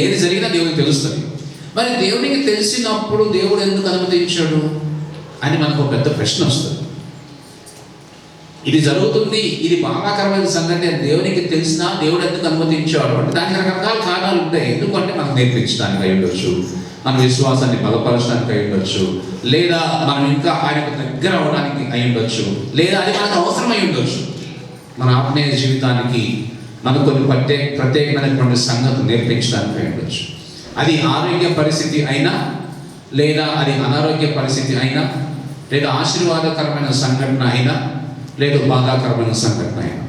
ఏది జరిగినా దేవునికి తెలుస్తుంది. మరి దేవునికి తెలిసినప్పుడు దేవుడు ఎందుకు అనుమతించాడు అని మనకు ఒక పెద్ద ప్రశ్న వస్తుంది. ఇది జరుగుతుంది, ఇది బాధాకరమైన సంగతి అని దేవునికి తెలిసినా దేవుడు ఎందుకు అనుమతించాడు అంటే దానికి రకరకాల కారణాలు ఉంటాయి. ఎందుకంటే మనం నేర్పించడానికి అయి ఉండొచ్చు, మన విశ్వాసాన్ని బలపరచడానికి అయి ఉండొచ్చు, లేదా మనం ఇంకా ఆయనకు దగ్గర అవడానికి అయి ఉండొచ్చు, లేదా అది మనకు అవసరం అయి ఉండొచ్చు. మన ఆత్మీయ జీవితానికి మనకు కొన్ని ప్రత్యేకమైనటువంటి సంగతులు నేర్పించడానికి అయి ఉండొచ్చు. అది ఆరోగ్య పరిస్థితి అయినా, లేదా అది అనారోగ్య పరిస్థితి అయినా, లేదా ఆశీర్వాదకరమైన సంఘటన అయినా, లేదా బాధాకరమైన సంఘటన అయినా.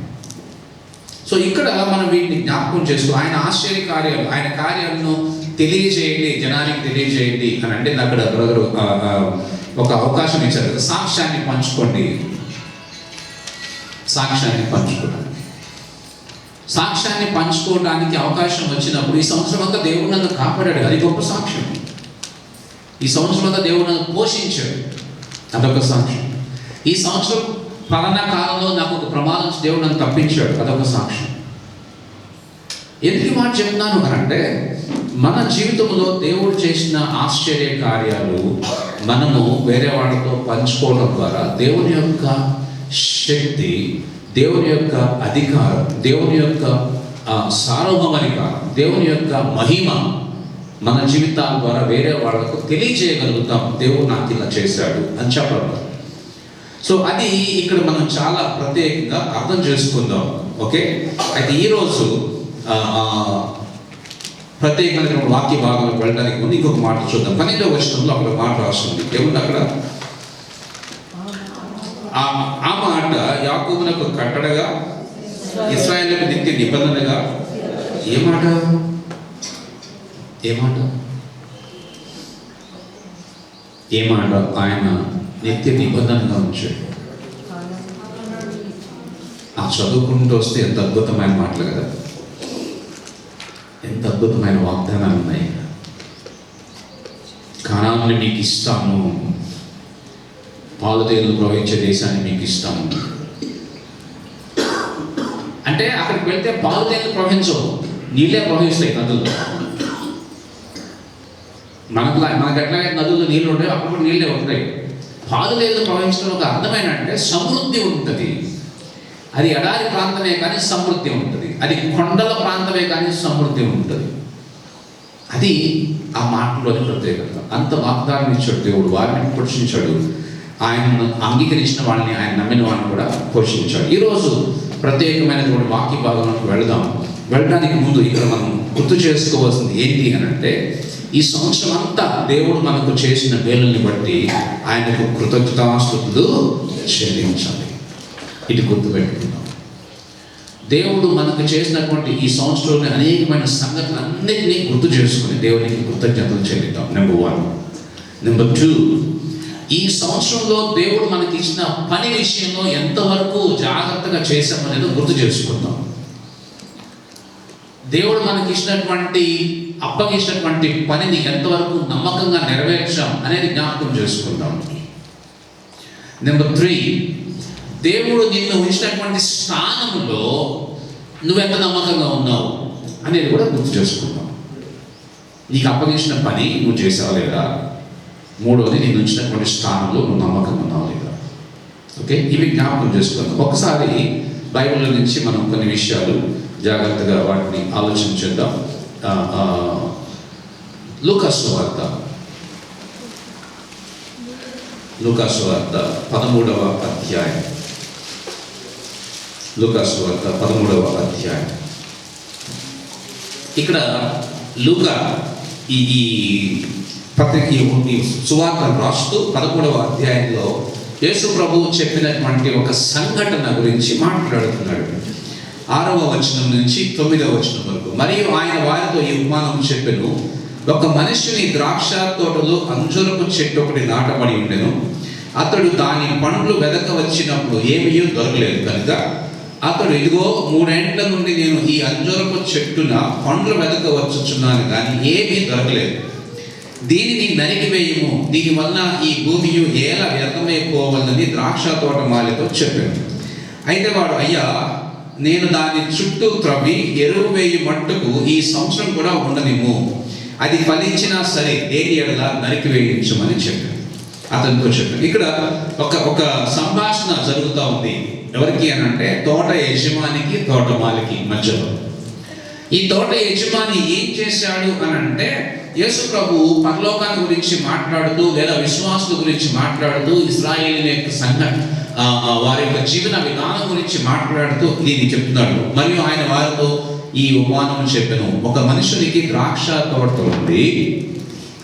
సో ఇక్కడ మనం వీటిని జ్ఞాపకం చేస్తూ ఆయన ఆశ్చర్య కార్యాలు, ఆయన కార్యాలను తెలియజేయండి, జనానికి తెలియజేయండి అని అంటే అక్కడ బ్రదరు ఒక అవకాశం ఇచ్చారు. సాక్ష్యాన్ని పంచుకోండి, సాక్ష్యాన్ని పంచుకోండి. సాక్ష్యాన్ని పంచుకోవడానికి అవకాశం వచ్చినప్పుడు ఈ సంవత్సరం అంతా దేవుడు నన్ను కాపాడాడు, అది గొప్ప సాక్ష్యం. ఈ సంవత్సరం అంతా దేవుడు నన్ను పోషించాడు, అదొక సాక్ష్యం. ఈ సంవత్సరం ఫలానా కాలంలో నాకు ఒక ప్రమాదం నుంచి దేవుడు నన్ను తప్పించాడు, అదొక సాక్ష్యం. ఎందుకు మాట చెప్తున్నాను అంటే మన జీవితంలో దేవుడు చేసిన ఆశ్చర్య కార్యాలు మనము వేరే వాళ్ళతో పంచుకోవడం ద్వారా దేవుని యొక్క శక్తి, దేవుని యొక్క అధికారం, దేవుని యొక్క సార్వభౌమాధికారం, దేవుని యొక్క మహిమ మన జీవితాల ద్వారా వేరే వాళ్ళకు తెలియజేయగలుగుతాం. దేవుడు నాకు ఇలా చేశాడు అని చెప్పడం. సో అది ఇక్కడ మనం చాలా ప్రత్యేకంగా అర్థం చేసుకుందాం. ఓకే, అయితే ఈరోజు ప్రత్యేకమైన వాక్య భాగంలోకి వెళ్ళడానికి ముందు ఇంకొక మాట చూద్దాం. 12వ వచనంలో అక్కడ మాట రాస్తుంది. ఏముంది అక్కడ? ఆ మాట యాకోబునకు కట్టడగా, ఇశ్రాయేలుకు నిత్య నిబంధనగా. ఏ మాట? ఏ మాట? ఏ మాట? ఆయన నిత్య నిబంధనగా ఉంచాడు. ఆ చదువుకుంటూ వస్తే ఎంత అద్భుతమైన మాటలు కదా, ఎంత అద్భుతమైన వాగ్దానాలు ఉన్నాయి. కానాన్ని మీకు ఇస్తాను, పాలుతేనెలు ప్రవహించే దేశాన్ని మీకు ఇస్తాను అంటే అక్కడికి వెళ్తే పాలుతేనెలు ప్రవహించవు, నీళ్ళే ప్రవహిస్తాయి నదుల్లో. మనకు ఎట్లాగైతే నదుల్లో నీళ్ళు ఉంటాయి, అప్పుడు నీళ్ళే ఉంటాయి. పాలుతేనెలు ప్రవహించడం ఒక అర్థమైన అంటే సమృద్ధి ఉంటుంది. అది ఎడారి ప్రాంతమే కానీ సమృద్ధి ఉంటుంది, అది కొండల ప్రాంతమే కానీ సమృద్ధి ఉంటుంది. అది ఆ మాటలోని ప్రత్యేకత. అంత వాగ్దానం ఇచ్చాడు దేవుడు, వారిని పోషించాడు. ఆయనను అంగీకరించిన వాళ్ళని, ఆయన నమ్మిన వాళ్ళని కూడా పోషించాడు. ఈరోజు ప్రత్యేకమైనటువంటి వాక్య భాగంలోకి వెళ్ళడానికి ముందు ఇక్కడ మనం గుర్తు చేసుకోవాల్సింది ఏంటి అని అంటే ఈ సంవత్సరం అంతా దేవుడు మనకు చేసిన మేలుని బట్టి ఆయనకు కృతజ్ఞతాస్తుతులు చెల్లించాలి. ఇది గుర్తుపెట్టుకుందాం. దేవుడు మనకు చేసినటువంటి ఈ సంవత్సరంలో అనేకమైన సంగతులన్నింటినీ గుర్తు చేసుకుని దేవునికి కృతజ్ఞతలు చెల్లిద్దాం. నెంబర్ 1. నెంబర్ 2, ఈ సంవత్సరంలో దేవుడు మనకి ఇచ్చిన పని విషయంలో ఎంతవరకు జాగ్రత్తగా చేశామనేది గుర్తు చేసుకుందాం. దేవుడు మనకి ఇచ్చినటువంటి అప్పగించినటువంటి పనిని ఎంతవరకు నమ్మకంగా నెరవేర్చాం అనేది జ్ఞాపకం చేసుకుందాం. నెంబర్ 3, దేవుడు నిన్ను ఉంచినటువంటి స్థానంలో నువ్వెంత నమ్మకంగా ఉన్నావు అనేది కూడా గుర్తు చేసుకుందాం. నీకు అప్పగించిన పని నువ్వు చేసావా లేదా? 3వది, నేను ఉంచినటువంటి స్థానంలో నువ్వు నమ్మకంగా ఉన్నావు లేదా? ఓకే, ఇవి జ్ఞాపకం చేసుకుందాం. ఒకసారి బైబిల్లో నుంచి మనం కొన్ని విషయాలు జాగ్రత్తగా వాటిని ఆలోచించేద్దాం. లూకాసు వార్త 13వ అధ్యాయం. లూకాసు వార్త 13వ అధ్యాయం. ఇక్కడ లూకా ఈ సువార్తను రాస్తూ 13వ అధ్యాయంలో యేసు ప్రభువు చెప్పినటువంటి ఒక సంఘటన గురించి మాట్లాడుతున్నాడు. 6వ వచనం నుంచి 9వ వచనం వరకు. మరియు ఆయన వారితో ఈ ఉపమానం చెప్పెను. ఒక మనుష్యుని ద్రాక్ష తోటలో అంజూరపు చెట్టు ఒకటి నాటబడి ఉండెను. అతడు దాని పండ్లు వెదక వచ్చినప్పుడు ఏమీ దొరకలేదు కనుక అతడు, ఇదిగో 3 ఏండ్ల నుండి నేను ఈ అంజూరపు చెట్టున పండ్లు వెదక వచ్చుచున్నాను కానీ ఏమీ దొరకలేదు. దీనిని నరికివేయము, దీనివల్ల ఈ భూమి ఎలా వ్యర్థమైపోవాలని ద్రాక్ష తోట మాలితో చెప్పాను. అయితే వాడు, అయ్యా నేను దాని చుట్టూ త్రవ్వి ఎరువు వేయి మట్టుకు ఈ సంవత్సరం కూడా ఉండనిమ్ము, అది ఫలించినా సరే దేని ఎడల నరికి వేయించమని చెప్పాను. అతనితో చెప్పాను. ఇక్కడ ఒక సంభాషణ జరుగుతూ ఉంది. ఎవరికి అని అంటే తోట యజమానికి తోటమాలికి మధ్యలో. ఈ తోట యజమాని ఏం చేశాడు అని అంటే, యేసు ప్రభు పరలోకాన్ని గురించి మాట్లాడుతూ లేదా విశ్వాసుల గురించి మాట్లాడుతూ ఇశ్రాయేలు యొక్క వారి యొక్క జీవన విధానం గురించి మాట్లాడుతూ దీన్ని చెప్తున్నాడు. మరియు ఆయన వారితో ఈ ఉపమానం చెప్పాను. ఒక మనుషునికి ద్రాక్ష తోట ఉంది.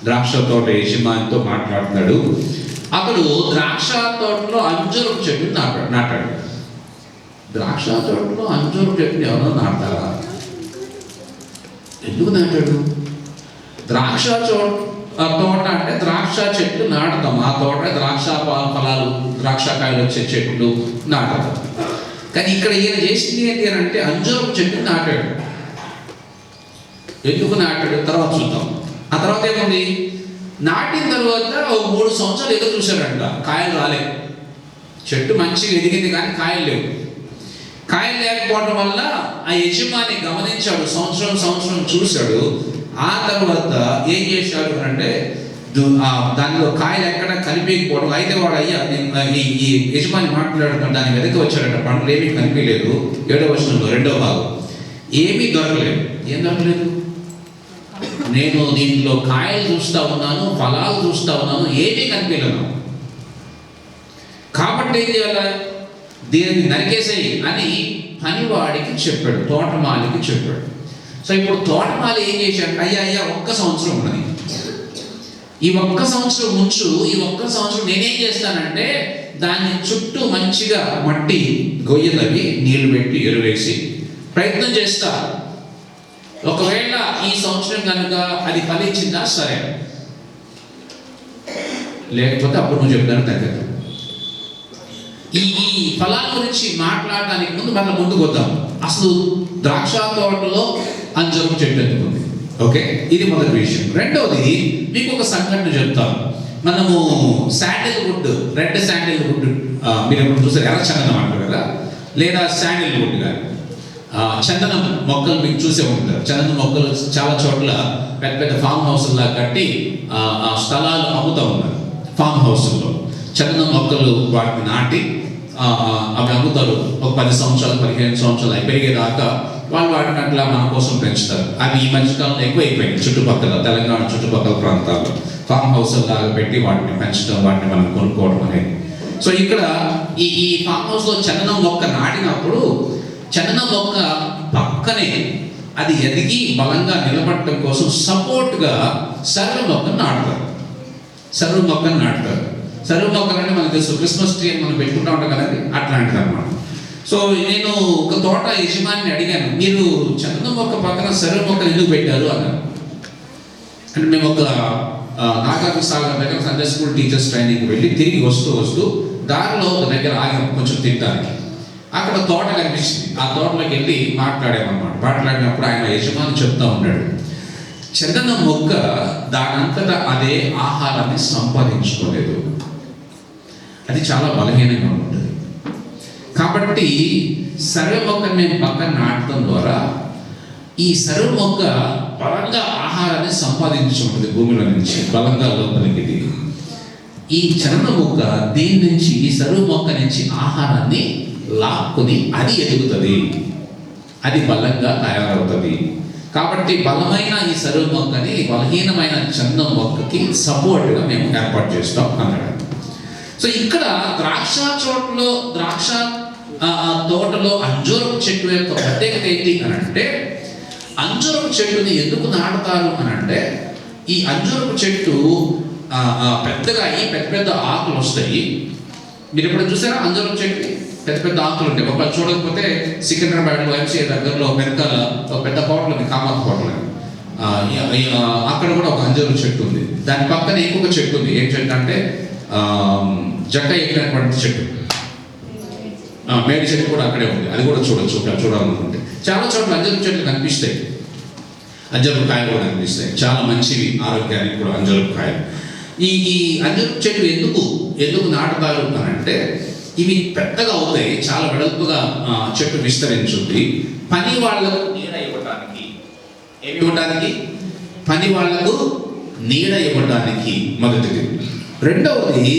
ద్రాక్ష తోట యజమానితో మాట్లాడుతున్నాడు. అతడు ద్రాక్ష తోటలో అంజూరపు చెట్టు నాటాడు. ద్రాక్ష తోటలో అంజూరపు చెట్టుని ఎవరో నాటారా? ఎందుకు నాటాడు? ద్రాక్ష తోట అంటే ద్రాక్ష చెట్లు నాటుతాం. ఆ తోట ద్రాక్ష ఫలాలు, ద్రాక్షకాయలు వచ్చే చెట్లు నాటుతాం. కానీ ఇక్కడ ఈయన చేసింది ఏంటి అని అంటే అంజూరపు చెట్టు నాటాడు. ఎందుకు నాటాడు తర్వాత చూద్దాం. ఆ తర్వాత ఏముంది? నాటిన తర్వాత 3 సంవత్సరాలు ఎదురు చూశాడంట. కాయలు రాలేదు. చెట్టు మంచిగా ఎదిగింది కానీ కాయలు లేవు. కాయలు లేకపోవడం వల్ల ఆ యజమాని గమనించాడు. సంవత్సరం చూశాడు. ఆ తర్వాత ఏం చేశాడు అంటే దానిలో కాయలు ఎక్కడ కనిపించకపోవడం. అయితే వాడు అయ్యా ఈ యజమాని మాట్లాడుతున్నాడు, దాని వెనక వచ్చాడంట. పంటలు ఏమీ కనిపించలేదు. 7వ వచనంలో 2వ భాగం, ఏమీ దొరకలేదు. ఏం దొరకలేదు? నేను దీంట్లో కాయలు చూస్తూ ఉన్నాను, ఫలాలు చూస్తూ ఉన్నాను, ఏమీ కనిపించలేదు. కాబట్టి ఏం చేయాలి? దీనిని నరికేసేయి అని పనివాడికి చెప్పాడు, తోటమాలికి చెప్పాడు. సో ఇప్పుడు తోటమాలి ఏం చేశాడు? అయ్యా 1 సంవత్సరం ఉన్నది, ఈ 1 సంవత్సరం ఉంచు. ఈ 1 సంవత్సరం నేనేం చేస్తానంటే దాన్ని చుట్టూ మంచిగా మట్టి గొయ్యలవి నీళ్లు పెట్టి ఎరువేసి ప్రయత్నం చేస్తా. ఒకవేళ ఈ సంవత్సరం కనుక అది ఫలించిందా సరే, లేకపోతే అప్పుడు నువ్వు చెప్తాను తగ్గదు. ఈ ఫలాల గురించి మాట్లాడడానికి ముందుకు వద్దాం. అసలు ద్రాక్ష తోటలో అంజూరపు చెట్టు ఎందుకుంది? ఓకే, ఇది మొదటి విషయం. రెండవది, మీకు ఒక సంఘటన చెప్తాను. మనము శాండిల్వుడ్, రెడ్ శాండిల్వుడ్, మీరు ఎప్పుడు చూసారు? ఎర్ర చందనం అంటారు కదా, లేదా శాండిల్వుడ్ కానీ చందనం మొక్కలు మీకు చూసే ఉంటారు. చందనం మొక్కలు చాలా చోట్ల పెద్ద ఫామ్ హౌస్లా కట్టి స్థలాలు అమ్ముతూ ఉన్నారు. ఫామ్ హౌస్లో చందనం మొక్కలు వాటిని నాటి అవి అమ్ముతారు. ఒక 10 సంవత్సరాలు 15 సంవత్సరాలు పెరిగేదాకా వాళ్ళు వాటిని అట్లా మన కోసం పెంచుతారు. అవి ఈ మధ్యకాలంలో ఎక్కువైపోయింది. చుట్టుపక్కల తెలంగాణ చుట్టుపక్కల ప్రాంతాల్లో ఫామ్ హౌస్ లాగా పెట్టి వాటిని పెంచడం, వాటిని మనం కొనుక్కోవడం అనేది. సో ఇక్కడ ఈ ఫామ్ హౌస్లో చందనం మొక్క నాటినప్పుడు చందనం మొక్క పక్కనే అది ఎదిగి బలంగా నిలబడటం కోసం సపోర్ట్గా సర్వ మొక్కను నాటుతారు. సర్వ మొక్కను అంటే మనకు తెలుసు, క్రిస్మస్ ట్రీ అని మనం పెట్టుకుంటా ఉంటాం కదండి, అట్లాంటిది అన్నమాట. సో నేను ఒక తోట యజమానిని అడిగాను, మీరు చందనం మొక్క పక్కన సర్వ మొక్కను ఎందుకు పెట్టారు అన్నారు. అంటే మేము ఒక నాగార్జున సాగర్ దగ్గర సండే స్కూల్ టీచర్స్ ట్రైనింగ్ వెళ్ళి తిరిగి వస్తూ దారిలో దగ్గర ఆగాం కొంచెం తినడానికి. అక్కడ తోట కనిపించింది. ఆ తోటలోకి వెళ్ళి మాట్లాడామన్నమాట. మాట్లాడినప్పుడు ఆయన యజమాని చెప్తా ఉన్నాడు, చందనం మొక్క దానంతటా అదే ఆహారాన్ని సంపాదించుకోలేదు, అది చాలా బలహీనంగా ఉంటుంది. కాబట్టి సర్వ మొక్కను మేము పక్కన నాటడం ద్వారా ఈ సర్వ మొక్క బలంగా ఆహారాన్ని సంపాదించుకుంటుంది. భూమిలో నుంచి బలంగా లోపలికి దిగి ఈ చందన మొక్క దీని నుంచి, ఈ సర్వ మొక్క నుంచి ఆహారాన్ని లాక్కుని అది ఎదుగుతుంది, అది బలంగా తయారవుతుంది. కాబట్టి బలమైన ఈ సర్వ మొక్కని బలహీనమైన చందన మొక్కకి సపోర్ట్గా మేము ఏర్పాటు చేస్తాం అన్నాడు. సో ఇక్కడ ద్రాక్ష తోటలో అంజూరపు చెట్టు యొక్క ప్రత్యేకత ఏంటి అని అంటే, అంజూరపు చెట్టుని ఎందుకు నాటుతారు అని అంటే, ఈ అంజూరపు చెట్టు పెద్దగా అయ్యి పెద్ద ఆకులు వస్తాయి. మీరు ఎప్పుడు చూసారా అంజూరపు చెట్టు? పెద్ద ఆకులు ఉంటాయి. ఒకవేళ చూడకపోతే సికింద్రాబాద్లో ఎంసీ దగ్గరలో వెనకాల ఒక పెద్ద హోటల్ ఉంది, కామత్ హోటల్ అని. అక్కడ కూడా ఒక అంజూరపు చెట్టు ఉంది. దాని పక్కన ఇంకొక చెట్టు ఉంది. ఏం చెట్టు అంటే జక్క ఎక్కినటువంటి చెట్టు, మేడి చెట్టు కూడా అక్కడే ఉంది. అది కూడా చూడాలనుకుంటే చాలా చోట్ల అంజూరపు చెట్లు కనిపిస్తాయి. అంజూరపు కాయలు కూడా కనిపిస్తాయి. చాలా మంచివి ఆరోగ్యానికి కూడా అంజూరపు కాయలు. ఈ అంజూరపు చెట్టు ఎందుకు నాటుతారు అని అంటే, ఇవి పెద్దగా అవుతాయి, చాలా వెడల్పుగా చెట్టు విస్తరించుంది. పని వాళ్లకు నీడ ఇవ్వడానికి, ఏమి ఇవ్వడానికి? పని వాళ్లకు నీడ ఇవ్వడానికి మొదటిది. రెండవది,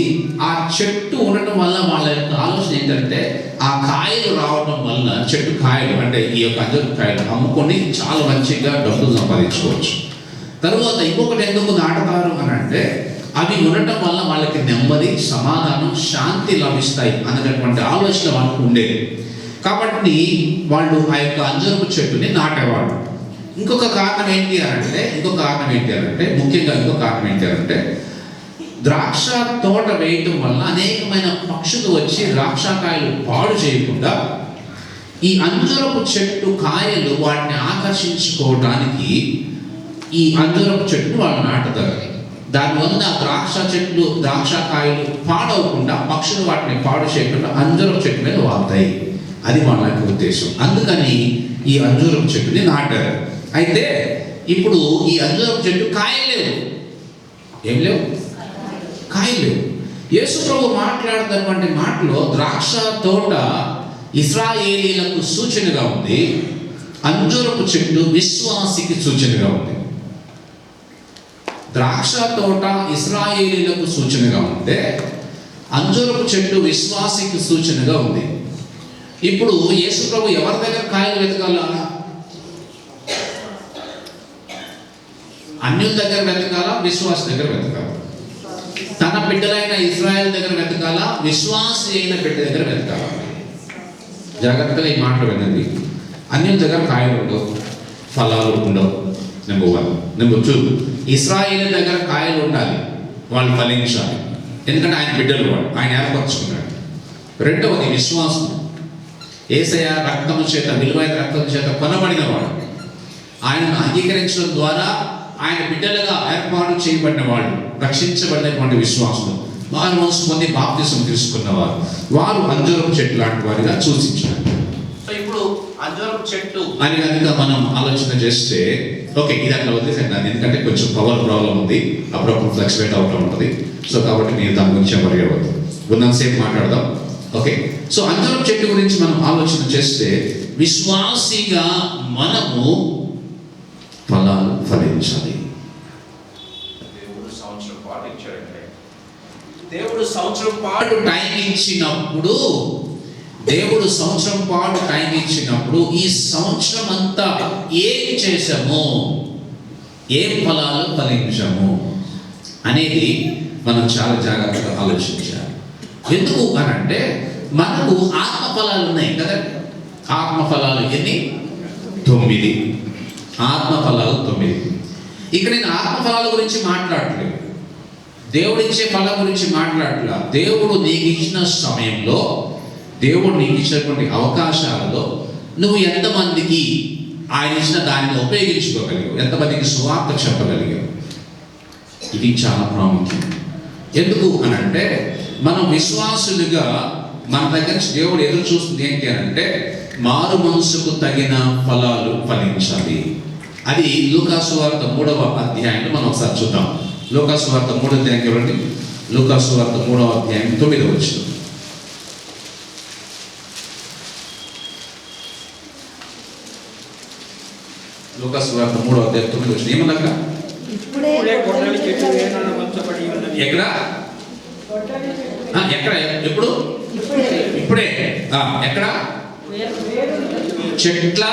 ఆ చెట్టు ఉండటం వల్ల వాళ్ళ యొక్క ఆలోచన ఏంటంటే ఆ కాయలు రావడం వల్ల, చెట్టు కాయలు అంటే ఈ యొక్క అంజూరపు కాయలు అమ్ముకొని చాలా మంచిగా డబ్బులు సంపాదించుకోవచ్చు. తర్వాత ఇంకొకటి ఎందుకు నాటుతారు అని అంటే అవి ఉండటం వల్ల వాళ్ళకి నెమ్మది, సమాధానం, శాంతి లభిస్తాయి అనేటటువంటి ఆలోచన వాళ్ళకు ఉండేది. కాబట్టి వాళ్ళు ఆ యొక్క అంజూరపు చెట్టుని నాటేవాడు. ఇంకొక కారణం ఏంటి అంటే ముఖ్యంగా ఇంకొక కారణం ఏంటి అంటే ద్రాక్ష తోట వేయటం వల్ల అనేకమైన పక్షులు వచ్చి ద్రాక్షకాయలు పాడు చేయకుండా ఈ అంజూరపు చెట్టు కాయలు వాటిని ఆకర్షించుకోవడానికి ఈ అంజూరపు చెట్టును వాళ్ళు నాటుతారు. దానివల్ల ద్రాక్షకాయలు పాడవకుండా, పక్షులు వాటిని పాడు చేయకుండా అంజూరపు చెట్టు మీద వాళ్తాయి. అది వాళ్ళ యొక్క ఉద్దేశం. అందుకని ఈ అంజూరపు చెట్టుని నాటారు. అయితే ఇప్పుడు ఈ అంజూరపు చెట్టు కాయలు లేవు. ఏం లేవు? కాయలు లేవు. యేసు ప్రభు మాట్లాడుతున్నటువంటి మాటలో ద్రాక్ష తోట ఇశ్రాయేలీలకు సూచనగా ఉంది, అంజూరపు చెట్టు విశ్వాసికి సూచనగా ఉంది. ద్రాక్ష తోట ఇశ్రాయేలీలకు సూచనగా ఉంటే అంజూరపు చెట్టు విశ్వాసికి సూచనగా ఉంది. ఇప్పుడు యేసు ప్రభు ఎవరి దగ్గర కాయలు వెతకాలా? అన్యుల దగ్గర వెతకాలా? విశ్వాస దగ్గర వెతకాలా? తన బిడ్డలైన ఇశ్రాయేల్ దగ్గర వెతకాలా? విశ్వాసి అయిన బిడ్డ దగ్గర వెతకాలా? జాగ్రత్తగా ఈ మాటలు వినండి. అన్యుల దగ్గర కాయలు ఉండవు, ఫలాలు ఉండవు. నెంబర్ 1. నెంబర్ 2, ఇశ్రాయేల్ దగ్గర కాయలు ఉండాలి, వాళ్ళు ఫలించాలి. ఎందుకంటే ఆయన బిడ్డలు, వాడు ఆయన ఏర్పరచుకున్నాడు. రెండవది విశ్వాసం. యేసయ్య రక్తము చేత, విలువైన రక్తము చేత కొనబడిన వాడు. ఆయనను అంగీకరించడం ద్వారా ఆయన బిడ్డలుగా ఏర్పాటు చేయబడిన వాళ్ళు, రక్షించబడినటువంటి విశ్వాసులు, వారు మనసు పొంది బాప్తిసం తీసుకున్నవారు, వారు అంజూరపు చెట్టు లాంటి వారిగా సూచించారు. సో ఇప్పుడు అంజూరపు చెట్టు అని కనుక మనం ఆలోచన చేస్తే, ఓకే ఇది అట్లా వదిలేసాను, ఎందుకంటే కొంచెం పవర్ ప్రాబ్లం ఉంది, అప్పుడప్పుడు ఫ్లక్చువేట్ అవుతూ ఉంటుంది. సో కాబట్టి మీరు దాని గురించి పరిగెడవద్దు, ఉన్నంతసేపు మాట్లాడదాం. ఓకే, సో అంజూరపు చెట్టు గురించి మనం ఆలోచన చేస్తే, విశ్వాసిగా మనము ఫలాలు ఫలించాలి. దేవుడు సంవత్సరం పాటు ఇచ్చాడంటే, దేవుడు సంవత్సరం పాటు టైం ఇచ్చినప్పుడు ఈ సంవత్సరం అంతా ఏం చేశాము, ఏం ఫలాలు ఫలించాము అనేది మనం చాలా జాగ్రత్తగా ఆలోచించాలి. ఎందుకు అనంటే మనకు ఆత్మ ఫలాలు ఉన్నాయి కదా. ఆత్మ ఫలాలు ఎన్ని? 9. ఆత్మ ఫలాలు 9. ఇక్కడ నేను ఆత్మ ఫలాల గురించి మాట్లాడట్లేదు, దేవుడు ఇచ్చే ఫలం గురించి మాట్లాడట్లా. దేవుడు నీకు ఇచ్చిన సమయంలో, దేవుడు నీకు ఇచ్చినటువంటి అవకాశాలలో నువ్వు ఎంతమందికి ఆయన ఇచ్చిన దానిని ఉపయోగించుకోగలిగావు, ఎంతమందికి సువార్త చెప్పగలిగావు, ఇది చాలా ప్రాముఖ్యం. ఎందుకు అనంటే మనం విశ్వాసులుగా మన దగ్గర నుంచి దేవుడు ఎదురు చూస్తుంది ఏంటి అనంటే మారు మనసుకు తగిన ఫలాలు ఫలించాలి. అది లూకాసు వార్త 3వ అధ్యాయంలో మనం ఒకసారి చూద్దాం. లూకాసు వార్త 3వ అధ్యాయం చూడండి. లూకాసు వార్త 3వ అధ్యాయం 9వ వచనం. లూకాసు వార్త 3వ అధ్యాయం 9వ వచనం ఏమన్నాక? ఎక్కడ? ఎప్పుడు? ఇప్పుడే. ఎక్కడ? చెట్ల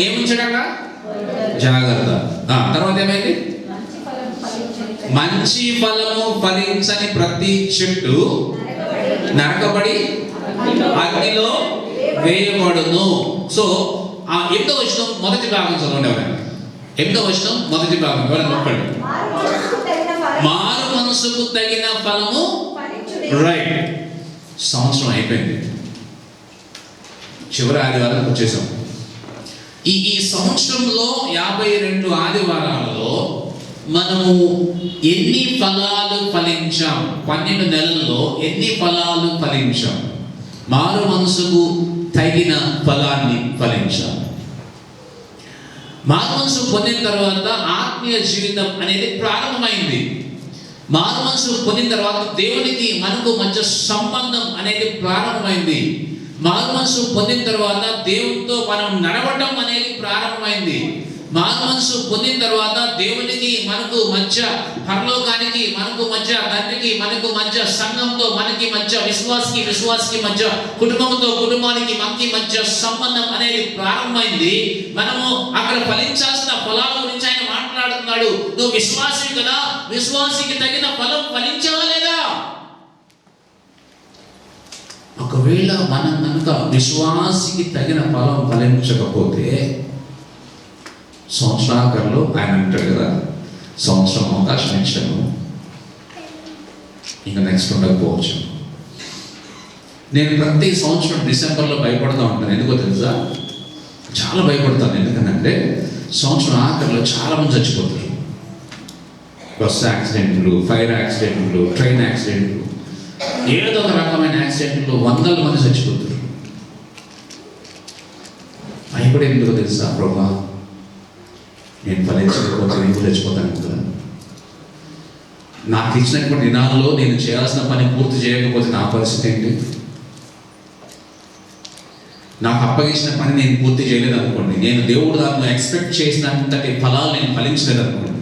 ఏముంచాడక? జాగ్రత్త. తర్వాత ఏమైంది? మంచి ఫలము ఫలించని ప్రతి చెట్టు నరకబడి అగ్నిలో వేయబడును. సో ఆ 8వ వచనం మొదటి భాగం చదవండి ఎవరైనా. 8వ వచనం మొదటి భాగం ఎవరైనా ఒక్కడి. మారు మనసుకు తగిన ఫలము. రైట్. సంవత్సరం అయిపోయింది, చివరి ఆదివారం వచ్చేసాం. ఈ సంవత్సరంలో 52 ఆదివారాలలో మనము ఎన్ని ఫలాలు ఫలించాం? 12 నెలల్లో ఎన్ని ఫలాలు ఫలించాం? మారు మనసుకు తగిన ఫలాన్ని ఫలించాం. మారు మనసు పొందిన తర్వాత ఆత్మీయ జీవితం అనేది ప్రారంభమైంది. మారు మనసు పొందిన తర్వాత దేవునికి మనకు మధ్య సంబంధం అనేది ప్రారంభమైంది. మారు మనసు పొందిన తర్వాత దేవునితో మనం నడవటం అనేది ప్రారంభమైంది. మారు మనసు పొందిన తర్వాత దేవునికి మనకు మధ్య, పరలోకానికి మనకు మధ్య, తండ్రికి మనకు మధ్య, సంఘంతో మనకి మధ్య, విశ్వాసికి మధ్య, కుటుంబంతో కుటుంబానికి మనకి మధ్య సంబంధం అనేది ప్రారంభమైంది. మనము అక్కడ ఫలించాల్సిన ఫలాల గురించి ఆయన మాట్లాడుతున్నాడు. నువ్వు విశ్వాసి కదా, విశ్వాసికి తగిన ఫలం ఫలించావా లేదా? ఒకవేళ మనం కనుక విశ్వాసికి తగిన ఫలం ఫలించకపోతే సంవత్సరాకర్లో ఆయన అంటాడు కదా, సంవత్సరం అవకాశం ఇచ్చాను, ఇంకా నెక్స్ట్ ఉండకపోవచ్చు. నేను ప్రతి సంవత్సరం డిసెంబర్లో భయపడుతూ ఉంటాను. ఎందుకో తెలుసా? చాలా భయపడతాను. ఎందుకంటే సంవత్సరం ఆఖరిలో చాలామంది చచ్చిపోతారు. బస్సు యాక్సిడెంట్లు, ఫైర్ యాక్సిడెంట్లు, ట్రైన్ యాక్సిడెంట్లు, ఏదో ఒక రకమైన యాక్సిడెంట్లు వందల మంది చచ్చిపోతారు. భయపడే ఎందుకో తెలుసా? ప్రభా, నేను ఫలించకపోతే నేను చచ్చిపోతాను కదా. నాకు ఇచ్చినటువంటి దినాల్లో నేను చేయాల్సిన పని పూర్తి చేయకపోతే నా పరిస్థితి ఏంటి? నాకు అప్పగించిన పని నేను పూర్తి చేయలేదు అనుకోండి, నేను దేవుడు నాకు ఎక్స్పెక్ట్ చేసినంతటి ఫలాలు నేను ఫలించలేదు అనుకోండి,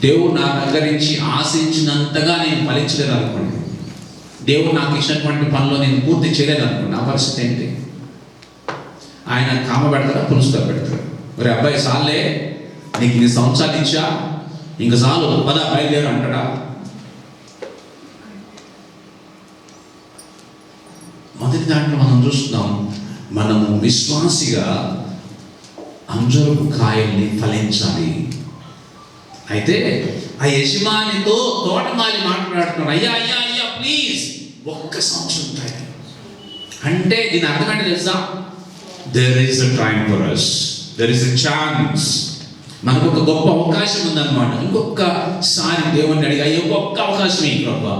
దేవుడు నా దగ్గర నుంచి ఆశించినంతగా నేను ఫలించలేదు అనుకోండి, దేవుడు నాకు ఇచ్చినటువంటి పనిలో నేను పూర్తి చేయలేదు అనుకోండి, నా పరిస్థితి ఏంటి? ఆయన కామ పెడతారా, పులుసుగా పెడతారు. మరి అబ్బాయి సార్లే, నీకు ఇన్ని సంవత్సరాలు ఇచ్చా, ఇంక చాలు పద బయలుదేరు అంటాడా? మొదటి దాంట్లో మనం చూస్తున్నాం, మనము విశ్వాసిగా అంజరపు కాయల్ని ఫలించాలి. అయితే ఆ యజమానితో తోటమాలి మాట్లాడుతున్నాడు, అయ్యా అయ్యా అయ్యా ప్లీజ్ ఒక్క సంవత్సరం టైం. అంటే దీని అర్థం ఏంటి తెలుసా? There is a time for us, there is a chance. మనకు ఒక గొప్ప అవకాశం ఉందన్నమాట. ఇంకొకసారి దేవుణ్ణి అడిగి, అయ్యో ఒక్క అవకాశం ఏంటి ప్రభా,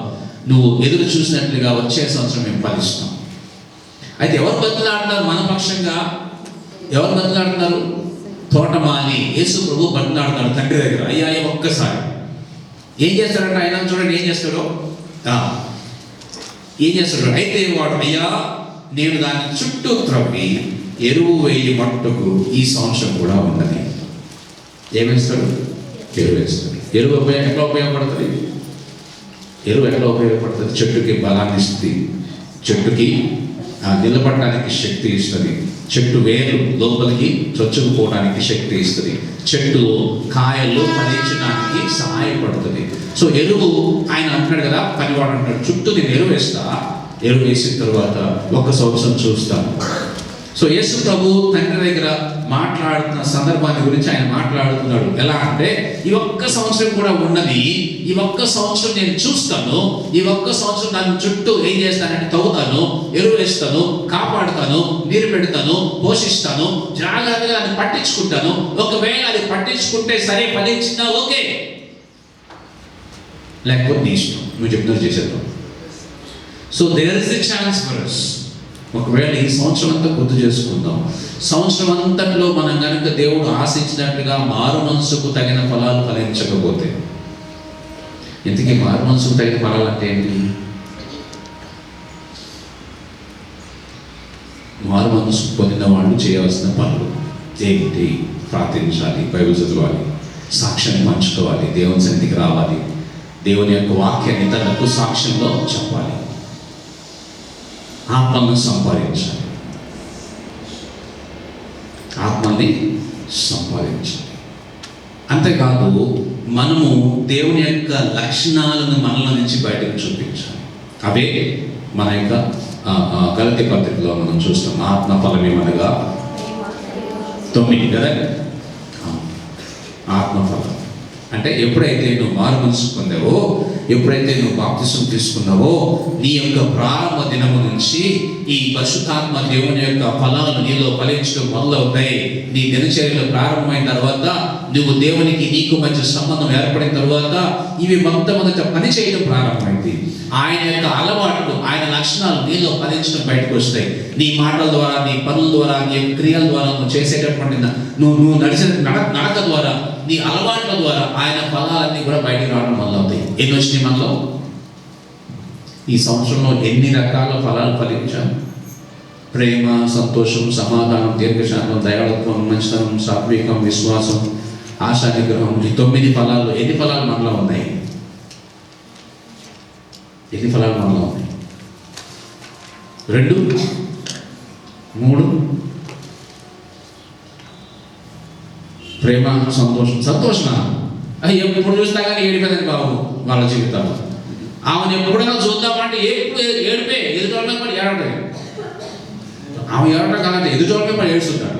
నువ్వు ఎదురు చూసినట్లుగా వచ్చే సంవత్సరం మేము ఫలిస్తాం. అయితే ఎవరు బతులాడుతున్నారు మన పక్షంగా? ఎవరు బతులాడుతున్నారు? తోటమాలి యేసు ప్రభు బతులాడుతున్నాడు తండ్రి దగ్గర, అయ్యా అయ్యా ఒక్కసారి. ఏం చేస్తాడంటే ఆయన, చూడండి ఏం చేస్తాడో, ఏం చేస్తాడు? అయితే వాడు, అయ్యా నేను దాన్ని చుట్టూ త్రవ్వి ఎరువు వేయి మట్టుకు ఈ సంవత్సరం కూడా ఉన్నది. ఏమేస్తాడు? ఎరువు వేస్తాడు. ఎరువు ఎట్లా ఉపయోగపడుతుంది? ఎరువు ఎట్లా ఉపయోగపడుతుంది? చెట్టుకి బలాన్ని ఇస్తుంది, చెట్టుకి నిలబడడానికి శక్తి ఇస్తుంది, చెట్టు వేరు లోపలికి చొచ్చుకుపోవడానికి శక్తి ఇస్తుంది, చెట్టు కాయలు ఫలించడానికి సహాయపడుతుంది. సో ఎరువు ఆయన అంటున్నాడు కదా, పనివాడు అంటాడు, చుట్టూ నేను ఎరువు వేస్తా, ఎరువు వేసిన తర్వాత ఒక సంవత్సరం చూస్తాను. సో యేసు ప్రభు తండ్రి దగ్గర మాట్లాడుతున్న సందర్భాన్ని గురించి ఆయన మాట్లాడుతున్నాడు. ఎలా అంటే, ఈ ఒక్క సంవత్సరం కూడా ఉన్నది, ఈ ఒక్క సంవత్సరం నేను చూస్తాను, ఈ ఒక్క సంవత్సరం దాని చుట్టూ ఏం చేస్తానంటే తవ్వుతాను, ఎరువు వేస్తాను, కాపాడుతాను, నీరు పెడతాను, పోషిస్తాను, జాగ్రత్తగా దాన్ని పట్టించుకుంటాను. ఒకవేళ అది పట్టించుకుంటే సరే ఫలించినా ఓకే, లేకపోతే నీ ఇష్టం, నువ్వు చెప్తున్నారు చేసేద్దాం. So there is a chance for us. ఒకవేళ ఈ సంవత్సరం అంతా గుర్తు చేసుకుందాం, సంవత్సరం అంతట్లో మనం కనుక దేవుడు ఆశించినట్లుగా మారు మనసుకు తగిన ఫలాలు ఫలించకపోతే, ఇంతకీ మారు మనసుకు తగిన ఫలాలు అంటే ఏంటి? మారు మనసు పొందిన వాళ్ళు చేయవలసిన పనులు ఏమిటి? ప్రార్థించాలి, బైబిల్ చదవాలి, సాక్ష్యాన్ని పంచుకోవాలి, దేవుని సన్నిధికి రావాలి, దేవుని యొక్క వాక్యాన్ని ఇతరులకు సాక్ష్యంలో చెప్పాలి, ఆత్మను సంపాదించాలి, ఆత్మని సంపాదించాలి. అంతేకాదు మనము దేవుని యొక్క లక్షణాలను మనల నుంచి బయటకు చూపించాలి. అవే మన యొక్క గలతీ పత్రికలో మనం చూస్తాం. ఆత్మ ఫలమేమనగా 9 కదా, ఆత్మఫలం అంటే ఎప్పుడైతే నువ్వు మారు మనసు పొందావో, ఎప్పుడైతే నువ్వు బాప్తిసం తీసుకున్నావో, నీ యొక్క ప్రారంభ దినము నుంచి ఈ పరిశుద్ధాత్మ దేవుని యొక్క ఫలాలు నీలో ఫలించడం మొదలవుతాయి. నీ దినచర్యలు ప్రారంభమైన తర్వాత, నువ్వు దేవునికి నీకు మధ్య సంబంధం ఏర్పడిన తర్వాత, ఇవి మొట్టమొదట పని చేయడం ప్రారంభమైంది. ఆయన యొక్క అలవాట్లు, ఆయన లక్షణాలు నీలో ఫలించడం బయటకు వస్తాయి. నీ మాటల ద్వారా, నీ పనుల ద్వారా, నీ క్రియల ద్వారా, నువ్వు చేసేటటువంటి నువ్వు నడిచిన నడక ద్వారా నీ అలవాట్ల ద్వారా ఆయన ఫలాలన్నీ కూడా బయటికి రావడం మొదలవుతాయి. ఎన్ని వచ్చినాయి మనలో? ఈ సంవత్సరంలో ఎన్ని రకాల ఫలాలు ఫలించాం? ప్రేమ, సంతోషం, సమాధానం, దీర్ఘశాంతం, దయాళత్వం, మంచితనం, సాత్వికం, విశ్వాసం, ఆశా నిగ్రహం. ఈ 9 ఫలాల్లో ఎన్ని ఫలాలు మనలో ఉన్నాయి? ఎన్ని ఫలాలు మనలో ఉన్నాయి? 2, 3. ప్రేమ, సంతోషమా? అది ఎప్పుడు చూస్తా కానీ ఏడిపోయిందని బాబు వాళ్ళ జీవితాల్లో. ఆమెను ఎప్పుడైనా చూద్దామంటే ఎప్పుడు ఏడిపే, ఎదుటోళ్ళ పడి ఏడవడం. ఆమె ఏడవడం కాదంటే ఎదుటోళ్ళ పడి ఏడుస్తుంటాడు.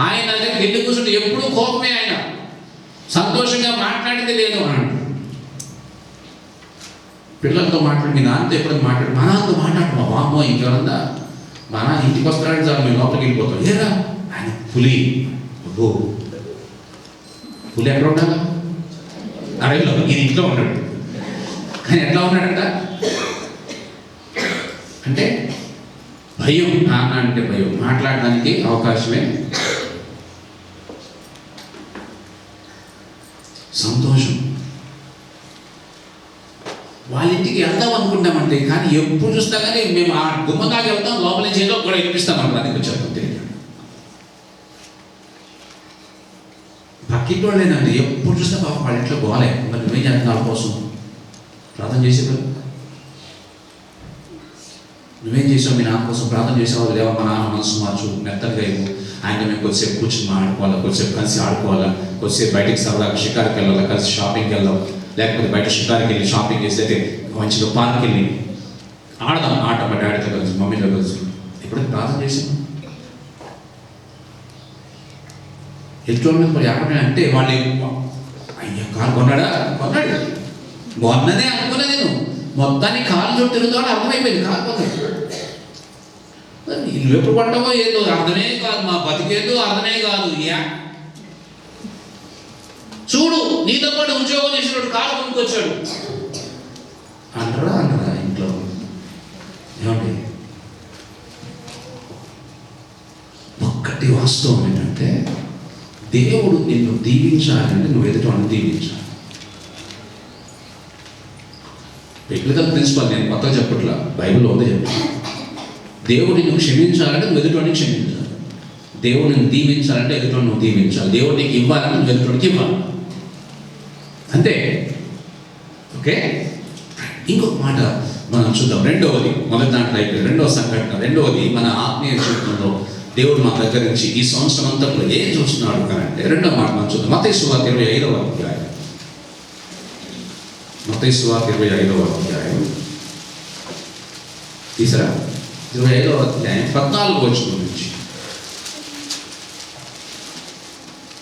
ఆయన దగ్గర వెళ్ళి కూర్చుంటే ఎప్పుడూ కోపమే. ఆయన సంతోషంగా మాట్లాడింది లేదు అన్నాడు. పిల్లలతో మాట్లాడి, మీ నాన్నతో ఎప్పుడైనా మాట్లాడు, మా నాన్నతో మాట్లాడు, మా బామ్మో ఇంకెవరందా, మా నాన్న ఇంటికి వస్తాడని సార్ మేము లోపలికి వెళ్ళిపోతాం. ఏరా ఆయన పులి, పులి ఎక్కడ ఉండాలా? అడవిలో, ఈయన ఇంట్లో ఉన్నాడు. కానీ ఎట్లా ఉన్నాడంట అంటే భయం. నాన్న అంటే భయం, మాట్లాడడానికి అవకాశమే. సంతోషం. వాళ్ళ ఇంటికి వెళ్దాం అనుకుంటామంటే, కానీ ఎప్పుడు చూస్తా కానీ మేము ఆ గుమ్మ దాకా వెళ్తాం, లోపల నుంచి ఏదో కూడా వినిపిస్తాం అనుకోడానికి వచ్చారు. పక్కింటి వాళ్ళేనండి, ఎప్పుడు చూస్తే పాప వాళ్ళ ఇంట్లో గోలే. మరి నువ్వేం చేస్తున్నావు వాళ్ళ కోసం? ప్రార్థన చేసేవారు. నువ్వేం చేసావు? మీ నాన్న కోసం ప్రార్థన చేసేవాళ్ళు. లేవా మా నాన్న మనసు మార్చు, మెత్తగా ఇవ్వు, ఆయన మేము కొద్దిసేపు కూర్చొని ఆడుకోవాలా, కొద్దిసేపు కలిసి ఆడుకోవాలా, కొద్దిసేపు బయటికి సరదాగా షికార్కి వెళ్ళాలా, కలిసి షాపింగ్కి వెళ్దాం, లేకపోతే బయట షికార్కి వెళ్ళి షాపింగ్ చేసి అయితే మంచిగా పార్క్కి వెళ్ళి ఆడదాం ఆట, మా డాడీతో కలిసి, మమ్మీతో కలిసి. ఎప్పుడైనా ప్రార్థన చేసాం? ఎటువంటి మరి ఎక్కడ అంటే వాళ్ళు అయ్యా కారు కొన్నాడా? కొన్నాడు. మొన్ననే అనుకున్నా నేను, మొత్తానికి కారు చుట్టూ తిరుగుతాడు, అర్థమైపోయింది కారు కొన్నాడు. నువ్వు ఎప్పుడు పడ్డావో ఏదో అర్థమే కాదు, మా బతికేదో అర్థమే కాదు. చూడు, నీతో పాటు ఉద్యోగం చేసినప్పుడు కారు కొనుక్కొచ్చాడు అంటారా ఇంట్లో. ఏమండి, ఒక్కటి వాస్తవం ఏంటంటే, దేవుడు నిన్ను దీవించాలంటే నువ్వు ఎదుటవాడిని దీవించాలి. వ్యక్తిగత ప్రిన్సిపల్ నేను కొత్తగా చెప్పట్లా, బైబిల్లో ఉంది చెప్తాను. దేవుడిని నువ్వు క్షమించాలంటే నువ్వు ఎదుటవాడిని క్షమించాలి. దేవుడిని దీవించాలంటే ఎదుటవాడిని నువ్వు దీవించాలి. దేవుడు నీకు ఇవ్వాలంటే నువ్వు ఎదుటవాడికి ఇవ్వాలి. అంతే. ఓకే, ఇంకొక మాట మనం చూద్దాం. రెండవది, మొదటి దాంట్లో అయిపోయింది. రెండవ సంఘటన, రెండవది మన ఆత్మీయ జీవితంలో దేవుడు మా దగ్గర నుంచి ఈ సంవత్సరం అంతట్లో ఏం చూస్తున్నాడు అంటే, రెండో మాట మనం చూద్దాం. మత్తయి సువార్త 25వ అధ్యాయం. మత్తయి సువార్త 25వ అధ్యాయం తీసరా? 25వ అధ్యాయం 14వ వచనం నుంచి.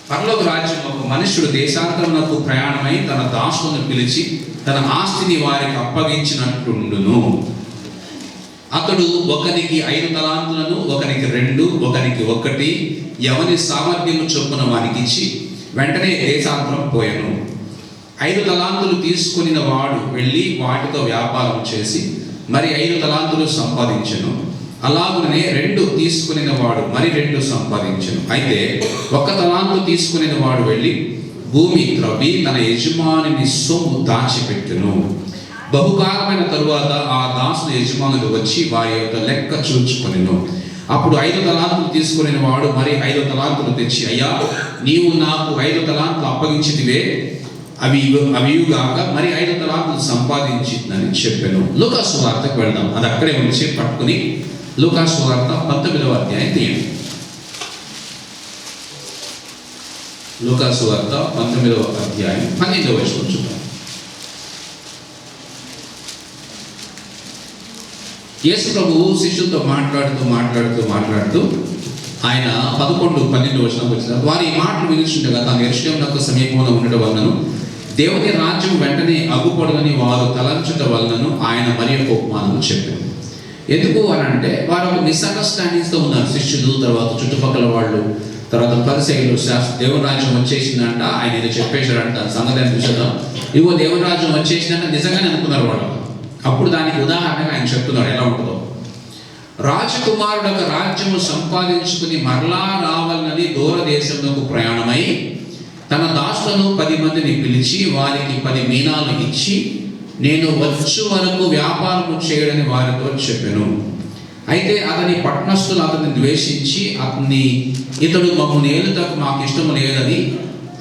పరలోక రాజ్యం ఒక మనుష్యుడు దేశాంతరమునకు ప్రయాణమై తన దాసులను పిలిచి తన ఆస్తిని వారికి అప్పగించినట్టుండును. అతడు ఒకనికి 5 తలాంతులను, ఒకనికి 2, ఒకనికి 1, ఎవని సామర్థ్యము చొప్పున వానికి ఇచ్చి వెంటనే దేశాంతరం పోయెను. 5 తలాంతులు తీసుకుని వాడు వెళ్ళి వాటితో వ్యాపారం చేసి మరి 5 తలాంతులు సంపాదించెను. అలాగనే 2 తీసుకుని వాడు మరి 2 సంపాదించెను. అయితే 1 తలాంతు తీసుకుని వాడు వెళ్ళి భూమి త్రవ్వి తన యజమానిని సొమ్ము దాచిపెట్టును. బహుకాలమైన తరువాత ఆ దాసుని యజమానులు వచ్చి వారి యొక్క లెక్క చూచుకొనెను. అప్పుడు 5 తలాంతులు తీసుకుని వాడు మరి 5 తలాంతులు తెచ్చి, అయ్యా నీవు నాకు 5 తలాంతులు అప్పగించితివే, అవియుగాక మరి 5 తలాంతులు సంపాదించిందని చెప్పాను. లూకా సువార్తకు వెళ్దాం. అది అక్కడే ఉంచి పట్టుకుని లూకా సువార్త 19వ అధ్యాయం తీయండి. లూకా సువార్త 19వ అధ్యాయం 12వ వచనం చూద్దాం. యేసు ప్రభువు శిష్యులతో మాట్లాడుతూ ఆయన 11-12 వచనం వచ్చిన వారి ఈ మాటలు వినిచుండగా తాను యెరూషలేమునకు సమీపంలో ఉండడం వలనను దేవుని రాజ్యం వెంటనే అగుపడదని వారు తలంచుట వలనను ఆయన మరి ఒక ఉపమానం చెప్పారు. ఎందుకు అని అంటే, వారు ఒక మిస్అండర్స్టాండింగ్స్తో ఉన్నారు. శిష్యులు, తర్వాత చుట్టుపక్కల వాళ్ళు, తర్వాత పరిసయ్యులు. దేవుని రాజ్యం వచ్చేసిందంట, ఆయన ఏదో చెప్పేశాడంట, సంగతి చూద్దాం. ఇగో దేవుని రాజ్యం వచ్చేసిందంట నిజంగానే అనుకున్నారు వాళ్ళు. అప్పుడు దానికి ఉదాహరణగా ఆయన చెప్తున్నాడు ఎలా ఉంటుందో. రాజకుమారుడు ఒక రాజ్యము సంపాదించుకుని మరలా రావాలని దూర దేశంలోకి ప్రయాణమై తన దాసులను 10 మందిని పిలిచి వారికి 10 మీనాలు ఇచ్చి, నేను వచ్చు వరకు వ్యాపారము చేయడని వారితో చెప్పెను. అయితే అతని పట్టణస్థులు అతన్ని ద్వేషించి ఇతడు మమ్మల్ని ఏలుటకు మాకు ఇష్టము లేదని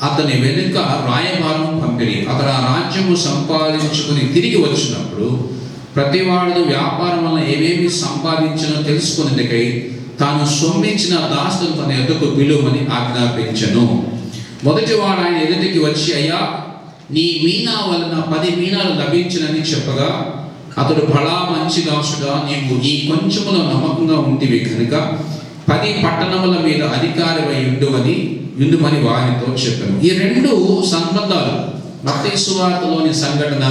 అతని వెనుక రాయబారం పంపిరి. అతడు ఆ రాజ్యము సంపాదించుకుని తిరిగి వచ్చినప్పుడు ప్రతివాడు వ్యాపారం వల్ల ఏమేమి సంపాదించినో తెలుసుకునేందుకై తాను సొమ్మించిన దాసులను తన ఎదుకు పిలువమని ఆజ్ఞాపించెను. మొదటివాడు ఆయన ఎదుటికి వచ్చి, అయ్యా, నీ మీనా వలన 10 మీనాలు లభించినని చెప్పగా, అతడు బలా మంచి దాసుడా, నీవు ఈ కొంచెములో నమ్మకంగా ఉంటివి కనుక 10 పట్టణముల మీద అధికారివై ఉండుమని వారితో చెప్పాను. ఈ 2 సంబంధాలు మత్తయి సువార్తలోని సంఘటన,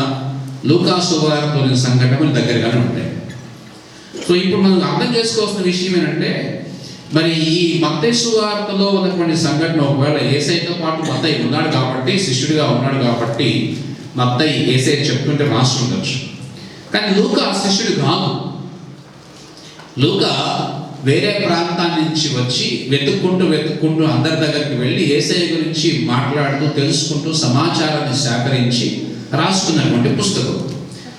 లూకా సువార్తలోని సంఘటనలు దగ్గరగానే ఉంటాయి. సో ఇప్పుడు మనం అర్థం చేసుకోవాల్సిన విషయం ఏంటంటే, మరి ఈ మత్తయి సువార్తలో ఉన్నటువంటి సంఘటన ఒకవేళ యేసయ్యతో పాటు మత్తయి ఉన్నాడు కాబట్టి, శిష్యుడిగా ఉన్నాడు కాబట్టి మత్తయి యేసయ్య చెప్తుంటే రాసి ఉండొచ్చు. కానీ లూకా శిష్యుడు కాదు. లూకా వేరే ప్రాంతాన్ని నుంచి వచ్చి వెతుక్కుంటూ అందరి దగ్గరికి వెళ్ళి యేసయ్య గురించి మాట్లాడుతూ తెలుసుకుంటూ సమాచారాన్ని సేకరించి రాసుకున్నటువంటి పుస్తకం.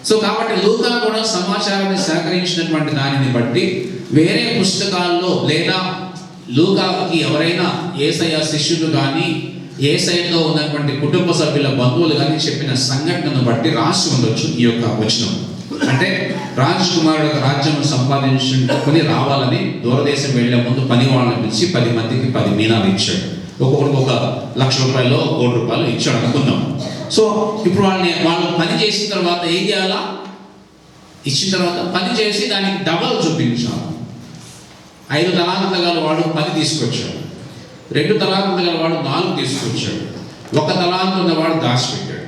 సో కాబట్టి లూకా కూడా సమాచారాన్ని సేకరించినటువంటి దానిని బట్టి వేరే పుస్తకాల్లో లేదా లూకాకి ఎవరైనా యేసయ్య శిష్యులు కానీ యేసయ్యతో ఉన్నటువంటి కుటుంబ సభ్యుల బంధువులు కానీ చెప్పిన సంఘటనను బట్టి రాసి ఉండొచ్చు ఈ యొక్క వచనం. అంటే రాజకుమారుడు ఒక రాజ్యం సంపాదించుకుని రావాలని దూరదేశం వెళ్లే ముందు పని వాళ్ళని పిలిచి 10 మందికి 10 మీనాలు ఇచ్చాడు. ఒక్కొక్కరికి ₹1,00,000 ₹1,00,000 ఇచ్చాడు అనుకుందాం. సో ఇప్పుడు వాళ్ళు పని చేసిన తర్వాత ఏం చేయాలా? ఇచ్చిన తర్వాత పని చేసి దానికి డబల్ చూపించాలి. 5 తలాంతుల గల వాడు 10 తీసుకొచ్చాడు, 2 తలాంతుల గల వాడు 4 తీసుకొచ్చాడు, 1 తలాంతు ఉన్నవాడు దాచిపెట్టాడు.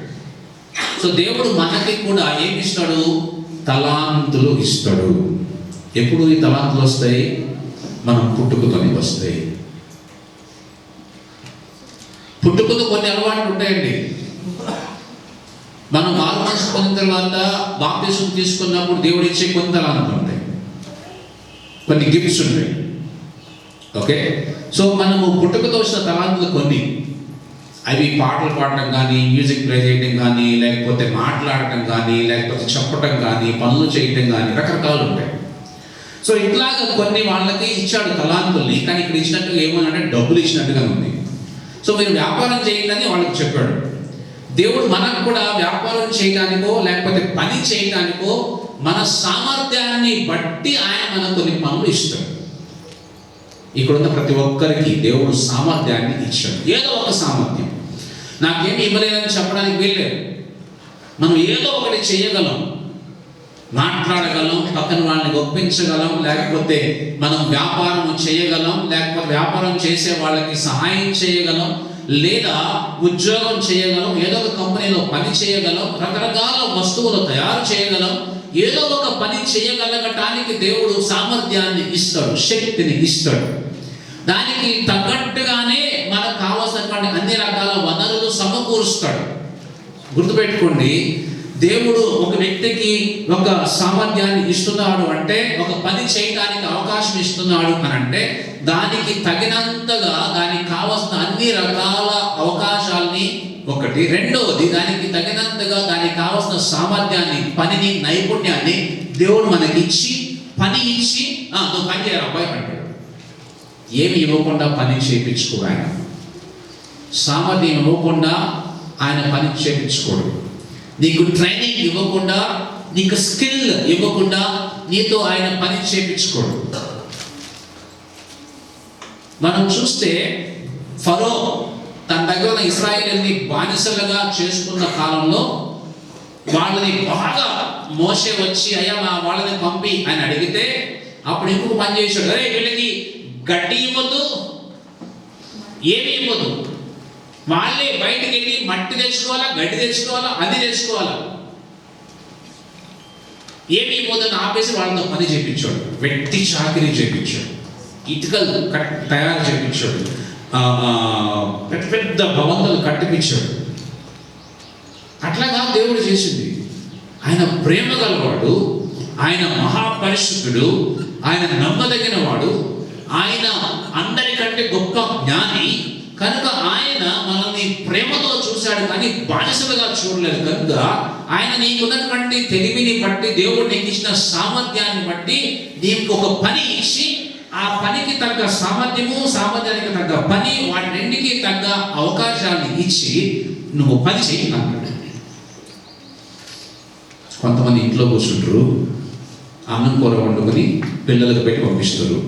సో దేవుడు మనకి కూడా ఏమి ఇస్తాడు? తలాంతులు ఇస్తాడు. ఎప్పుడు ఈ తలాంతులు వస్తాయి? మనం పుట్టుకతోనే వస్తాయి. పుట్టుకతో కొన్ని అలవాట్లు ఉంటాయండి. మనం మారుమనసు పొందిన తర్వాత బాప్తిసం తీసుకున్నప్పుడు దేవుడు ఇచ్చే కొన్ని తలాంతులు ఉంటాయి, కొన్ని గిఫ్ట్స్ ఉంటాయి. ఓకే, సో మనము పుట్టుకతో వచ్చిన తలాంతులు కొన్ని, అవి పాటలు పాడటం కానీ, మ్యూజిక్ ప్లే చేయడం కానీ, లేకపోతే మాట్లాడటం కానీ, లేకపోతే చెప్పటం కానీ, పనులు చేయటం కానీ, రకరకాలు ఉంటాయి. సో ఇట్లాగా కొన్ని వాళ్ళకి ఇచ్చాడు తలాంతుల్ని. కానీ ఇక్కడ ఇచ్చినట్టుగా ఏమనంటే డబ్బులు ఇచ్చినట్టుగా ఉంది. సో మీరు వ్యాపారం చేయండి వాళ్ళకి చెప్పాడు. దేవుడు మనకు కూడా వ్యాపారం చేయడానికో లేకపోతే పని చేయడానికో మన సామర్థ్యాన్ని బట్టి ఆయన మనకు కొన్ని పనులు ఇస్తాడు. ఇక్కడున్న ప్రతి ఒక్కరికి దేవుడు సామర్థ్యాన్ని ఇచ్చాడు. ఏదో ఒక సామర్థ్యం. నాకేమి ఇవ్వలేదని చెప్పడానికి వీల్లేదు. మనం ఏదో ఒకటి చేయగలం, మాట్లాడగలం, పక్కన వాళ్ళని ఒప్పించగలం, లేకపోతే మనం వ్యాపారం చేయగలం, లేకపోతే వ్యాపారం చేసే వాళ్ళకి సహాయం చేయగలం, లేదా ఉద్యోగం చేయగలం, ఏదో ఒక కంపెనీలో పని చేయగలం, రకరకాల వస్తువులు తయారు చేయగలం. ఏదో ఒక పని చేయగలగటానికి దేవుడు సామర్థ్యాన్ని ఇస్తాడు, శక్తిని ఇస్తాడు. దానికి తగ్గట్టుగానే మనకు కావాల్సినటువంటి అన్ని రకాల వనరులు సమకూరుస్తాడు. గుర్తుపెట్టుకోండి, దేవుడు ఒక వ్యక్తికి ఒక సామర్థ్యాన్ని ఇస్తున్నాడు అంటే, ఒక పని చేయడానికి అవకాశం ఇస్తున్నాడు అని అంటే, దానికి తగినంతగా దానికి కావాల్సిన అన్ని రకాల అవకాశాలని ఒకటి. రెండవది, దానికి తగినంతగా దానికి కావాల్సిన సామర్థ్యాన్ని, పనిని, నైపుణ్యాన్ని దేవుడు మనకి ఇచ్చి, పని ఇచ్చి నువ్వు పని చేయరా అబ్బాయి అంటాడు. ఏమి ఇవ్వకుండా పని చేయించుకోడు ఆయన. సామర్థ్యం ఇవ్వకుండా ఆయన పని చేయించుకోడు. నీకు ట్రైనింగ్ ఇవ్వకుండా, నీకు స్కిల్ ఇవ్వకుండా నీతో ఆయన పని చేయించుకోడు. మనం చూస్తే ఫరో తన దగ్గర ఉన్న ఇశ్రాయేలుని బానిసలుగా చేసుకున్న కాలంలో వాళ్ళని బాగా మోసే వచ్చి, అయ్యా మా వాళ్ళని పంపి ఆయన అడిగితే, అప్పుడు ఇంకొక పని చేశాడు. అరే వీళ్ళకి గడ్డి ఇవ్వద్దు, ఏమి ఇవ్వద్దు, వాళ్ళే బయటికి వెళ్ళి మట్టి తెచ్చుకోవాలా, గడ్డి తెచ్చుకోవాలా, అది తెచ్చుకోవాలా, ఏమి ఇవ్వద్దని ఆపేసి వాళ్ళతో పని చేయించాడు. వెట్టి చాకిరీ చేయించాడు, ఇటుకలు తయారు చేయించాడు, పెద్ద పెద్ద భవంతులు కట్టిపించాడు. అట్లాగా దేవుడు చేసింది. ఆయన ప్రేమ గలవాడు, ఆయన మహాపరిశుద్ధుడు, ఆయన నమ్మదగిన వాడు, ఆయన అందరికంటే గొప్ప జ్ఞాని. కనుక ఆయన మనల్ని ప్రేమతో చూశాడు కానీ బానిసలుగా చూడలేదు. కనుక ఆయన నీకున్నటువంటి తెలివిని బట్టి, దేవుడు నీకు ఇచ్చిన సామర్థ్యాన్ని బట్టి నీకు ఒక పని ఇచ్చి, ఆ పనికి తగ్గ సామర్థ్యానికి తగ్గ పని, వాటి రెండుకి తగ్గ అవకాశాన్ని ఇచ్చి నువ్వు పని చేయి అన్నాడు. కొంతమంది ఇంట్లో కూర్చుంటారు, అన్నం కూర వండుకొని పిల్లలకు పెట్టి పంపిస్తారు.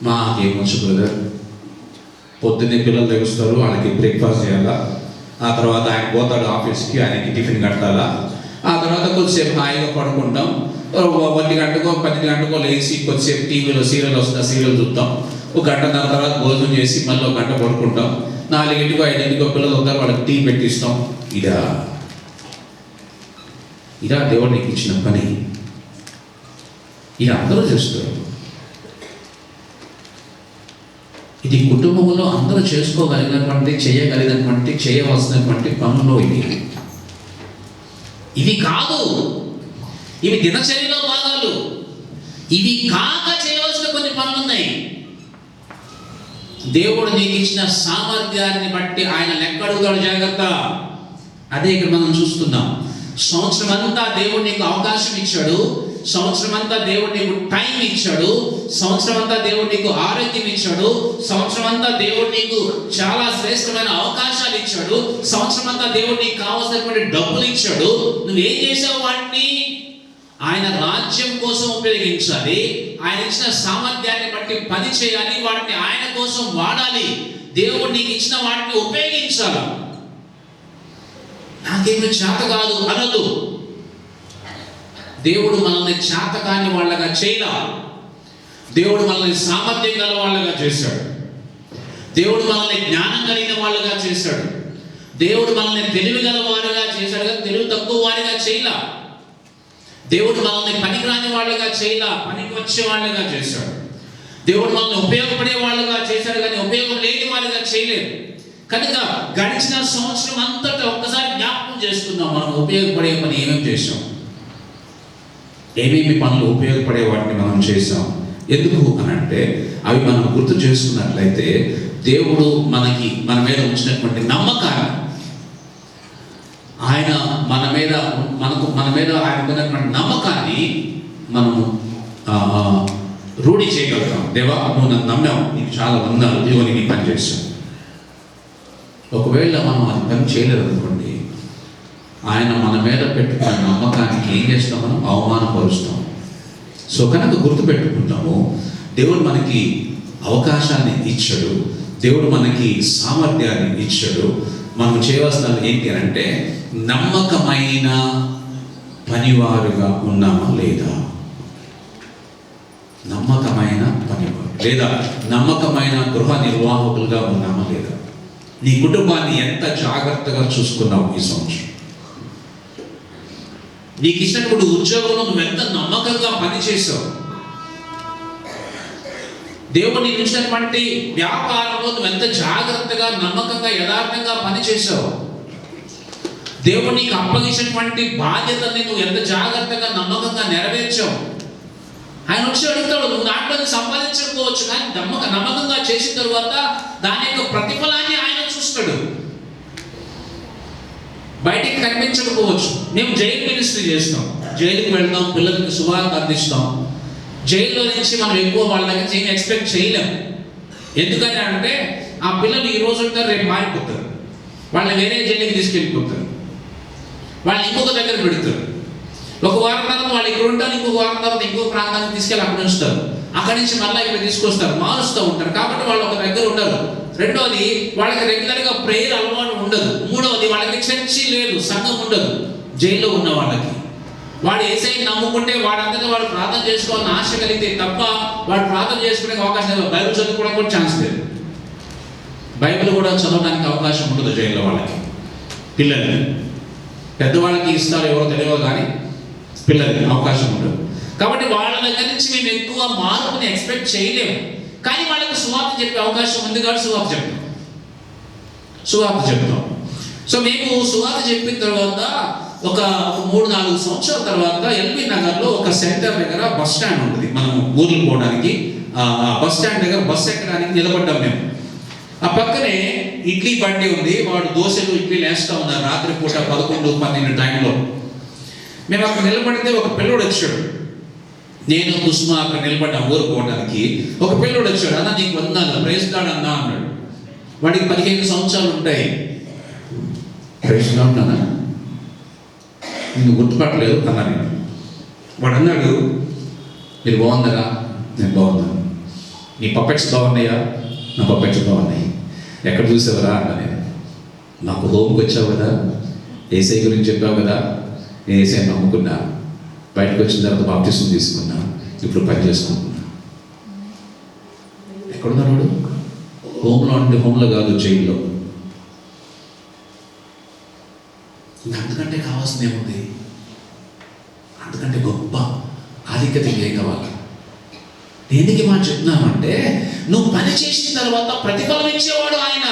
మాకేమొచ్చు బ్రదర్, పొద్దున్నే పిల్లలు తెగుస్తారు, వాళ్ళకి బ్రేక్ఫాస్ట్ చేయాలా, ఆ తర్వాత ఆయన పోతాడు ఆఫీస్కి, ఆయనకి టిఫిన్ కట్టాలా, ఆ తర్వాత కొద్దిసేపు హాయిగా పడుకుంటాం, 1 గంటకో 10 గంటకో లేచి కొద్దిసేపు టీవీలో సీరియల్ వస్తుంది, సీరియల్ చూద్దాం, 1 గంటన్నర తర్వాత భోజనం చేసి మళ్ళీ 1 గంట పడుకుంటాం, 4 5 పిల్లలు వస్తారు, వాళ్ళకి టీ పెట్టిస్తాం. ఇదా దేవుడు నీకు ఇచ్చిన పని? ఇది అందరూ చేస్తారు. ఇది కుటుంబంలో అందరూ చేసుకోగలిగినటువంటి, చేయగలిగినటువంటి, చేయవలసినటువంటి పనుల్లో ఇవి కాదు. ఇవి దినచర్యలో భాగాలు. ఇవి కాక చేయవలసిన కొన్ని పనులు ఉన్నాయి. దేవుడు నీకు ఇచ్చిన సామర్థ్యాన్ని బట్టి ఆయన లెక్క అడుగుతాడు, జాగ్రత్త. అదే ఇక్కడ మనం చూస్తున్నాం. సంవత్సరం అంతా దేవుడు నీకు అవకాశం ఇచ్చాడు, సంవత్సరం అంతా దేవుడు నీకు టైం ఇచ్చాడు, సంవత్సరం అంతా దేవుడు నీకు ఆరోగ్యం ఇచ్చాడు, సంవత్సరం అంతా దేవుడు నీకు చాలా శ్రేష్టమైన అవకాశాలు ఇచ్చాడు, సంవత్సరం అంతా దేవుడు నీకు కావాల్సినటువంటి డబ్బులు ఇచ్చాడు. నువ్వేం చేసావు? వాటిని ఆయన రాజ్యం కోసం ఉపయోగించాలి. ఆయన ఇచ్చిన సామర్థ్యాన్ని బట్టి పని చేయాలి, వాటిని ఆయన కోసం వాడాలి. దేవుడు నీకు ఇచ్చిన వాటిని ఉపయోగించాలి. నాకేమి చేత కాదు అనదు. దేవుడు మనల్ని చేతకాని వాళ్ళగా చేయలా. దేవుడు మనల్ని సామర్థ్యం గల వాళ్ళగా చేశాడు. దేవుడు మనల్ని జ్ఞానం కలిగిన వాళ్ళగా చేశాడు. దేవుడు మనల్ని తెలివి గల వారుగా చేశాడు, కానీ తెలివి తక్కువ వారిగా చేయలా. దేవుడు మనల్ని పనికిరాని వాళ్ళగా చేయలా, పనికి వచ్చే వాళ్ళగా చేశాడు. దేవుడు మనల్ని ఉపయోగపడే వాళ్ళగా చేశాడు, కానీ ఉపయోగం లేని వాళ్ళగా చేయలేదు. కనుక గడిచిన సంవత్సరం అంతటా ఒక్కసారి జ్ఞాపకం చేసుకుందాం, మనం ఉపయోగపడే పని ఏమేమి చేసాం, ఏమేమి పనులు ఉపయోగపడే వాటిని మనం చేసాం. ఎందుకు అనంటే అవి మనం గుర్తు చేసుకున్నట్లయితే దేవుడు మన మీద ఉంచినటువంటి నమ్మకాన్ని, ఆయన మన మీద ఆయన ఉన్నటువంటి నమ్మకాన్ని మనము రూఢి చేయగలుగుతాం. దేవా, నువ్వు నన్ను నమ్మావు, నీకు చాలా వందనాలు, ఇదిగో నీకు పని చేశాను. ఒకవేళ మనం అది పని చేయలేదు అనుకోండి, ఆయన మన మీద పెట్టుకున్న నమ్మకానికి ఏం చేస్తాం? మనం అవమానపరుస్తాం. సో కనుక గుర్తుపెట్టుకుంటాము, దేవుడు మనకి అవకాశాన్ని ఇచ్చాడు, దేవుడు మనకి సామర్థ్యాన్ని ఇచ్చాడు. మనం చేయవలసిన ఏంటి అంటే నమ్మకమైన పనివారుగా ఉన్నామా లేదా, నమ్మకమైన పనివారు లేదా నమ్మకమైన గృహ నిర్వాహకులుగా ఉన్నామా లేదా, నీ కుటుంబాన్ని ఎంత జాగ్రత్తగా చూసుకున్నావు ఈ సంవత్సరం, నీకు ఇచ్చినటువంటి ఉద్యోగంలో నువ్వు ఎంత నమ్మకంగా పనిచేసావు, దేవుడు నీకు ఇచ్చినటువంటి వ్యాపారంలో నువ్వు ఎంత జాగ్రత్తగా నమ్మకంగా యథార్థంగా పనిచేసావు, దేవుడు నీకు అప్పగించినటువంటి బాధ్యతని నువ్వు ఎంత జాగ్రత్తగా నమ్మకంగా నెరవేర్చావు. ఆయన వచ్చి అడుగుతాడు, నువ్వు దాంట్లో సంపాదించకపోవచ్చు, కానీ నమ్మకంగా చేసిన తర్వాత దాని యొక్క ప్రతిఫలాన్ని ఆయన చూస్తాడు. బయటికి కనిపించకపోవచ్చు. మేము జైలు మినిస్ట్రీ చేస్తాం, జైలుకి వెళ్తాం, పిల్లలకి సువార్త అందిస్తాం. జైల్లో నుంచి మనం ఎక్కువ వాళ్ళ దగ్గర ఎక్స్పెక్ట్ చేయలేము. ఎందుకని అంటే ఆ పిల్లలు ఈ రోజు ఉంటారు, రేపు మారిపోతారు, వాళ్ళని వేరే జైలుకి తీసుకెళ్ళిపోతారు, వాళ్ళని ఇంకొక దగ్గర పెడతారు. ఒక వారం తర్వాత వాళ్ళు ఇక్కడ ఉంటారు, ఇంకొక వారం తర్వాత ఇంకొక ప్రాంతానికి తీసుకెళ్ళి అక్కడ ఉంచుతారు, అక్కడి నుంచి మళ్ళీ ఇక్కడ తీసుకొస్తారు, మారుస్తూ ఉంటారు. కాబట్టి వాళ్ళు ఒక దగ్గర ఉండరు. రెండోది, వాళ్ళకి రెగ్యులర్గా ప్రేయర్ అలవాటు ఉండదు. మూడవది, వాళ్ళకి చర్చి లేదు, సంఘం ఉండదు. జైల్లో ఉన్న వాళ్ళకి వాడు యేసయ్యని నమ్ముకుంటే వాడంతటా వాడు ప్రార్థన చేసుకోవాలని ఆశ కలిగితే తప్ప వాడు ప్రార్థన చేసుకునే అవకాశం లేదు. బైబిల్ చదువుకోవడానికి కూడా ఛాన్స్ లేదు. బైబిల్ కూడా చదవడానికి అవకాశం ఉండదు జైల్లో వాళ్ళకి. పిల్లల్ని పెద్దవాళ్ళకి ఇస్తారు, ఎవరో తెలియదు, కానీ పిల్లలకి అవకాశం ఉండదు. కాబట్టి వాళ్ళ దగ్గర నుంచి మేము ఎక్కువ మార్పుని ఎక్స్పెక్ట్ చేయలేము. కానీ వాళ్ళకి సువార్త చెప్పే అవకాశం ఉంది కాబట్టి సువార్త చెప్తాం. సో మేము సువార్త చెప్పిన తర్వాత ఒక 3-4 సంవత్సరాల తర్వాత ఎల్బీ నగర్లో ఒక సెంటర్ దగ్గర బస్ స్టాండ్ ఉంటుంది. మనం ఊర్లు పోవడానికి బస్ స్టాండ్ దగ్గర బస్ ఎక్కడానికి నిలబడ్డాం మేము. ఆ పక్కనే ఇడ్లీ బండి ఉంది. వాడు దోశలు ఇడ్లీలు వేస్తూ ఉన్నారు రాత్రిపూట 11-12 టైంలో. మేము అక్కడ నిలబడితే ఒక పిల్లోడు వచ్చాడు. నేను కుసుమ అక్కడ నిలబడ్డా ఊరుకోవడానికి. ఒక పిల్లోడు వచ్చాడు. అన్న నీకు వందాను, ప్రైజ్ లార్డ్ అన్నా అన్నాడు. వాడికి 15 సంవత్సరాలు ఉంటాయి. ప్రైజ్ లార్డ్ అన్నా, నిన్ను గుర్తుపట్టలేదు అన్నా నేను. వాడు అన్నాడు, మీరు బాగుందరా? నేను బాగున్నాను. నీ పప్పెట్స్ బాగున్నాయా? నా పప్పెట్స్ బాగున్నాయి. ఎక్కడ చూసావరా అన్నా నేను. నాకు హోమ్కి వచ్చావు కదా, ఏసై గురించి చెప్పావు కదా, నేను ఏసై నమ్ముకున్నా. బయటకు వచ్చిన తర్వాత బాప్టిజం తీసుకున్నా. ఇప్పుడు పని చేసుకుంటున్నా. ఎక్కడున్నాడు వాడు? హోమ్లో అంటే హోమ్లో కాదు, జైల్లో. అంతకంటే కావాల్సింది ఏముంది? అంతకంటే గొప్ప ఆధిక్యత ఏ కావాలి? దేనికి మాట చెప్తున్నామంటే, నువ్వు పని చేసిన తర్వాత ప్రతిఫలం ఇచ్చేవాడు ఆయన.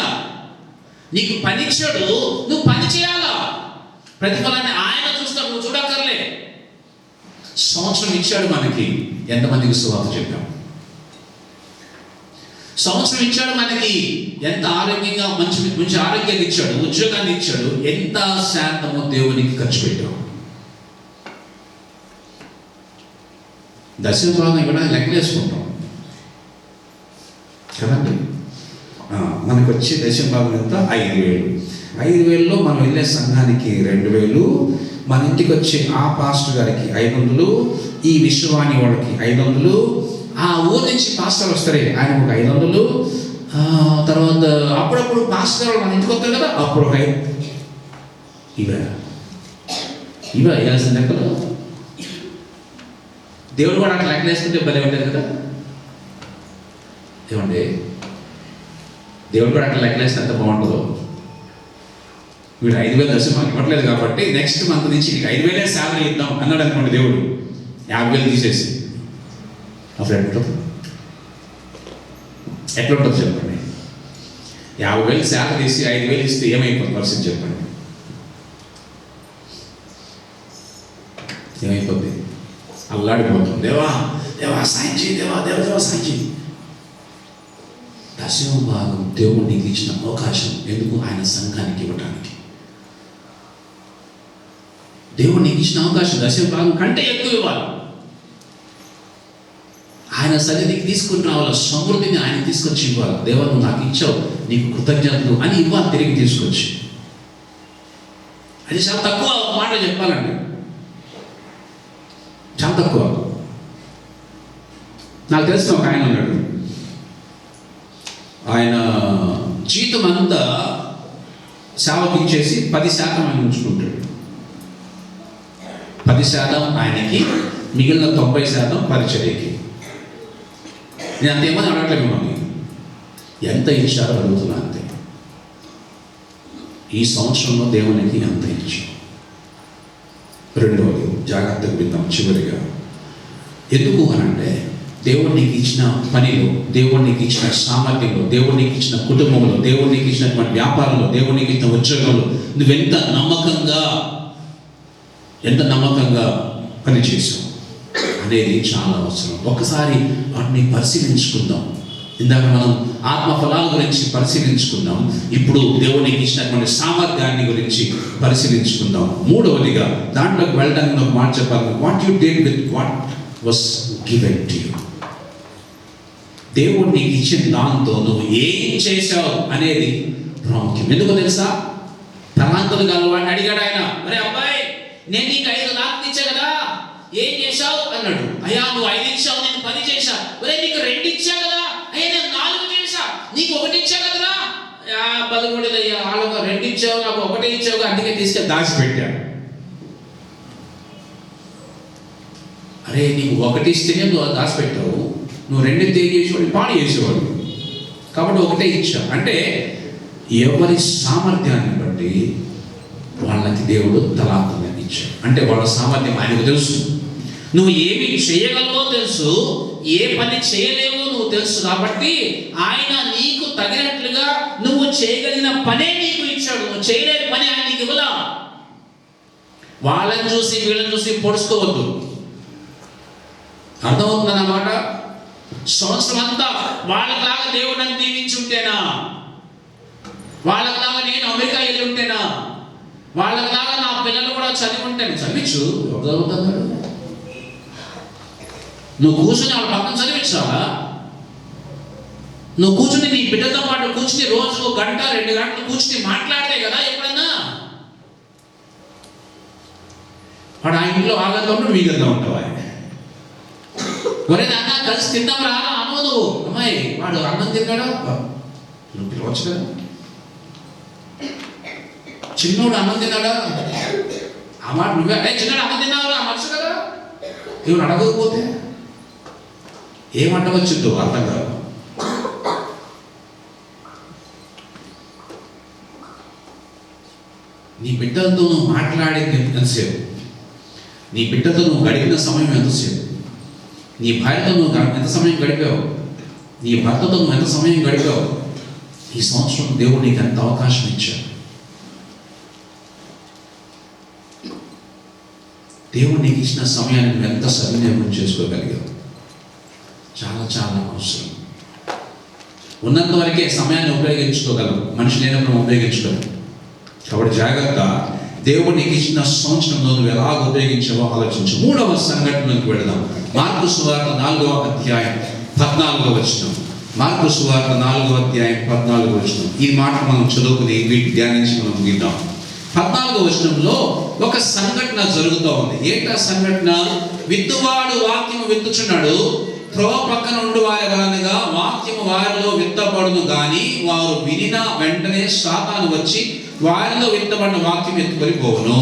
నీకు పని ఇచ్చాడు, నువ్వు పని చేయాలా. ప్రతిఫలాన్ని ఆయన చూస్తాడు, నువ్వు చూడక్కర్లే. సంవత్సరం ఇచ్చాడు మనకి, ఎంతమందికి సువార్త చెప్పాం? సంవత్సరం ఇచ్చాడు మనకి, ఎంత ఆరోగ్యంగా మంచి ఆరోగ్యాన్ని ఇచ్చాడు, ఉద్యోగాన్ని ఇచ్చాడు. ఎంత శాతము దేవునికి ఖర్చు పెట్టాం? దశమ భాగం ఇవ్వడానికి లెక్కలేసుకుంటాం కదండి. మనకు వచ్చే దశమ భాగం ఎంత? 5,000. 5,000లో మనం వెళ్ళే సంఘానికి 2,000, మన ఇంటికి వచ్చే ఆ పాస్టర్ గారికి 500, ఈ విశ్వవాణి వాళ్ళకి 500, ఆ ఊరు నుంచి పాస్టర్ వస్తారే ఆయన ఒక 500, తర్వాత అప్పుడప్పుడు పాస్టర్ గారు మన ఇంటికి వస్తారు కదా, అప్పుడు ఇవే వేయాల్సిన లెక్కలు. దేవుడు కూడా అట్లా లెక్కలు వేసుకుంటే భలే ఉంటుంది కదా. ఏమండి, దేవుడు కూడా అట్లా లెక్కలు వేస్తే ఎంత బాగుంటుందో. వీడు 5,000 దశమ ఇవ్వట్లేదు కాబట్టి నెక్స్ట్ మంత్ నుంచి 5,000 శాలరీ ఇద్దాం అన్నాడు అనుకోండి దేవుడు, 50,000 తీసేసి. అప్పుడు ఎట్లుంటుంది చెప్పండి? 50,000 శాలరీ తీసి 5,000 ఇస్తే ఏమైపోతుంది పరిస్థితి చెప్పండి? ఏమైపోద్ది? అల్లాడిపోతుంది. దేవా దేవా సాయం చేయి, దేవా దేవా సాయం చేయి. దశమ భాగం దేవుడు నీకు ఇచ్చిన అవకాశం. ఎందుకు? ఆయన సంఘానికి ఇవ్వడానికి. దేవుడు నీకు ఇచ్చిన అవకాశం దశమ భాగం కంటే ఎక్కువ ఇవ్వాలి. ఆయన సన్నిధికి తీసుకుని రావాలి. సమృద్ధిని ఆయన తీసుకొచ్చి ఇవ్వాలి. దేవా నువ్వు నాకు ఇచ్చావు, నీకు కృతజ్ఞతలు అని ఇవ్వాలి. తిరిగి తీసుకొచ్చి. అది చాలా తక్కువ మాట చెప్పాలండి, చాలా తక్కువ. నాకు తెలిసిన ఒక ఆయన ఉన్నాడు. ఆయన జీతం అంతా సేవకి ఇచ్చేసి 10% ఆయన ఉంచుకుంటాడు. 10% ఆయనకి, మిగిలిన 90% పరిచర్యకి. నేను అంతేమని అడగట్లేదు మిమ్మల్ని, ఎంత ఇచ్చారో అడుగుతున్నా అంతే. ఈ సంవత్సరంలో దేవునికి ఎంత ఇచ్చాం? రెండవది జాగ్రత్తగా విందాం చివరిగా. ఎందుకు అనంటే, దేవుడు నీకు ఇచ్చిన పనిలో, దేవుడు నీకు ఇచ్చిన సామర్థ్యంలో, దేవుడు నీకు ఇచ్చిన కుటుంబంలో, దేవుడు నీకు ఇచ్చినటువంటి వ్యాపారంలో, దేవుడు నీకు ఇచ్చిన ఉద్యోగంలో నువ్వెంత నమ్మకంగా పనిచేసావు అనేది చాలా అవసరం. ఒక్కసారి వాటిని పరిశీలించుకుందాం. ఇందాక మనం ఆత్మఫలాల గురించి పరిశీలించుకుందాం. ఇప్పుడు దేవునికి ఇచ్చినటువంటి సామర్థ్యాన్ని గురించి పరిశీలించుకుందాం. మూడవదిగా దాంట్లోకి వెళ్ళడానికి ఒక మాట చెప్పాలి. What you did with what was given to you. దేవుడు నీకు ఇచ్చిన దాంతో నువ్వు ఏం చేశావు అనేది ప్రాముఖ్యం. ఎందుకో తెలుసా? తలాంతులు గలవాడిని అడిగాడు ఆయన, అరే అబ్బాయి నేను నీకు 5 లాంతులు ఇచ్చా కదా, ఏం చేశావు అన్నాడు. అయ్యా నువ్వు 5 ఇచ్చావు, నేను 10 చేశా. ఒరే నీకు 2 ఇచ్చా కదా, అయ్యా నేను 4 చేశా. నీకు 1 ఇచ్చా కదరా. బలగొడలయ్యా, వాళ్ళకు 2 ఇచ్చావు, నాకు 1 ఇచ్చావు, అందుకే తీసుకెళ్ళి దాచిపెట్టాను. అరే నీకు 1 ఇస్తేనే నువ్వు దాచిపెట్టావు, నువ్వు 2 చేసేవాడు పాడు చేసేవాడు కాబట్టి 1 ఇచ్చావు. అంటే ఎవరి సామర్థ్యాన్ని బట్టి వాళ్ళకి దేవుడు తలాంతులను ఇచ్చాడు. అంటే వాళ్ళ సామర్థ్యం ఆయనకు తెలుసు. నువ్వు ఏమి చేయగలవో తెలుసు, ఏ పని చేయలేవో నువ్వు తెలుసు. కాబట్టి ఆయన నీకు తగినట్లుగా నువ్వు చేయగలిగిన పనే నీకు ఇచ్చాడు. నువ్వు చేయలేని పని ఆయన నీకు ఇవ్వలా. వాళ్ళని చూసి వీళ్ళని చూసి పొడుచుకోవద్దు. అర్థమవుతుందన్నమాట. సంవత్సరం అంతా వాళ్ళలాగా దేవుడు నన్ను దీవించుంటేనా, వాళ్ళలాగా నేను అమెరికా వెళ్ళి ఉంటేనా, వాళ్ళలాగా నా పిల్లలు కూడా చదివి ఉంటాను. చదివించు, ఎవరు చదువుతున్నాడు? నువ్వు కూర్చుని వాళ్ళ పక్కన చదివించాలా? నువ్వు కూర్చుని నీ బిడ్డతో పాటు కూర్చుని రోజు 1 గంట 2 గంటలు కూర్చుని మాట్లాడితే కదా ఎప్పుడన్నా. వాడు ఆ ఇంట్లో ఆగంగా ఉంటాడు, వీగంగా ఉంటావు. ఆయన ఒరే నాన్న కలిసి తిందాం రానా అనోదు. అమ్మాయి వాడు అన్నం తిన్నాడా, నువ్వు పిలవచ్చు కదా. చిన్నోడు అన్నం తిన్నాడా, ఆ మాట నువ్వే చిన్నాడు అన్నం తిన్నావురా అనొచ్చు కదా. ఇవి అడగకపోతే ఏమంటవచ్చు అర్థం కాదు. నీ బిడ్డలతో నువ్వు మాట్లాడేది ఎంతసేపు, నీ బిడ్డతో నువ్వు గడిపిన సమయం ఎంతసేపు, నీ భార్యతో నువ్వు ఎంత సమయం గడిపావు, నీ భర్తతో నువ్వు ఎంత సమయం గడిపావు. ఈ సంవత్సరం దేవుడు నీకు ఎంత అవకాశం ఇచ్చాడు. దేవుడు నీకు ఇచ్చిన సమయాన్ని నువ్వు ఎంత సద్వినియోగం చేసుకోగలిగావు. చాలా చాలా అవసరం. ఉన్నంత వరకే సమయాన్ని ఉపయోగించుకోగలం, మనిషి లేనప్పుడు ఉపయోగించుకోగలం. కాబట్టి జాగ్రత్త. దేవుడు నీకు ఇచ్చిన సంవత్సరంలో నువ్వు ఎలాగ ఉపయోగించావో ఆలోచించు. 3వ సంఘటనకు వెళదాం. మార్కు సువార్త 4వ అధ్యాయం 14వ వచనం. మార్కు సువార్త 4వ అధ్యాయం 14వ వచనం. ఈ మాట మనం చదువుకుని వీటి ధ్యానించి మనం ముగిద్దాం. 14వ వచనంలో ఒక సంఘటన జరుగుతూ ఉంది. ఏంటా సంఘటన? విత్తువాడు వాక్యము విత్తుచున్నాడు. త్రోవ పక్కన ఉండి వారి వలనగా వాక్యము వారిలో విత్తబడును గాని వారు వినిన వెంటనే సాతాను వచ్చి వారిలో విత్తబడిన వాక్యం ఎత్తుకొని పోవును.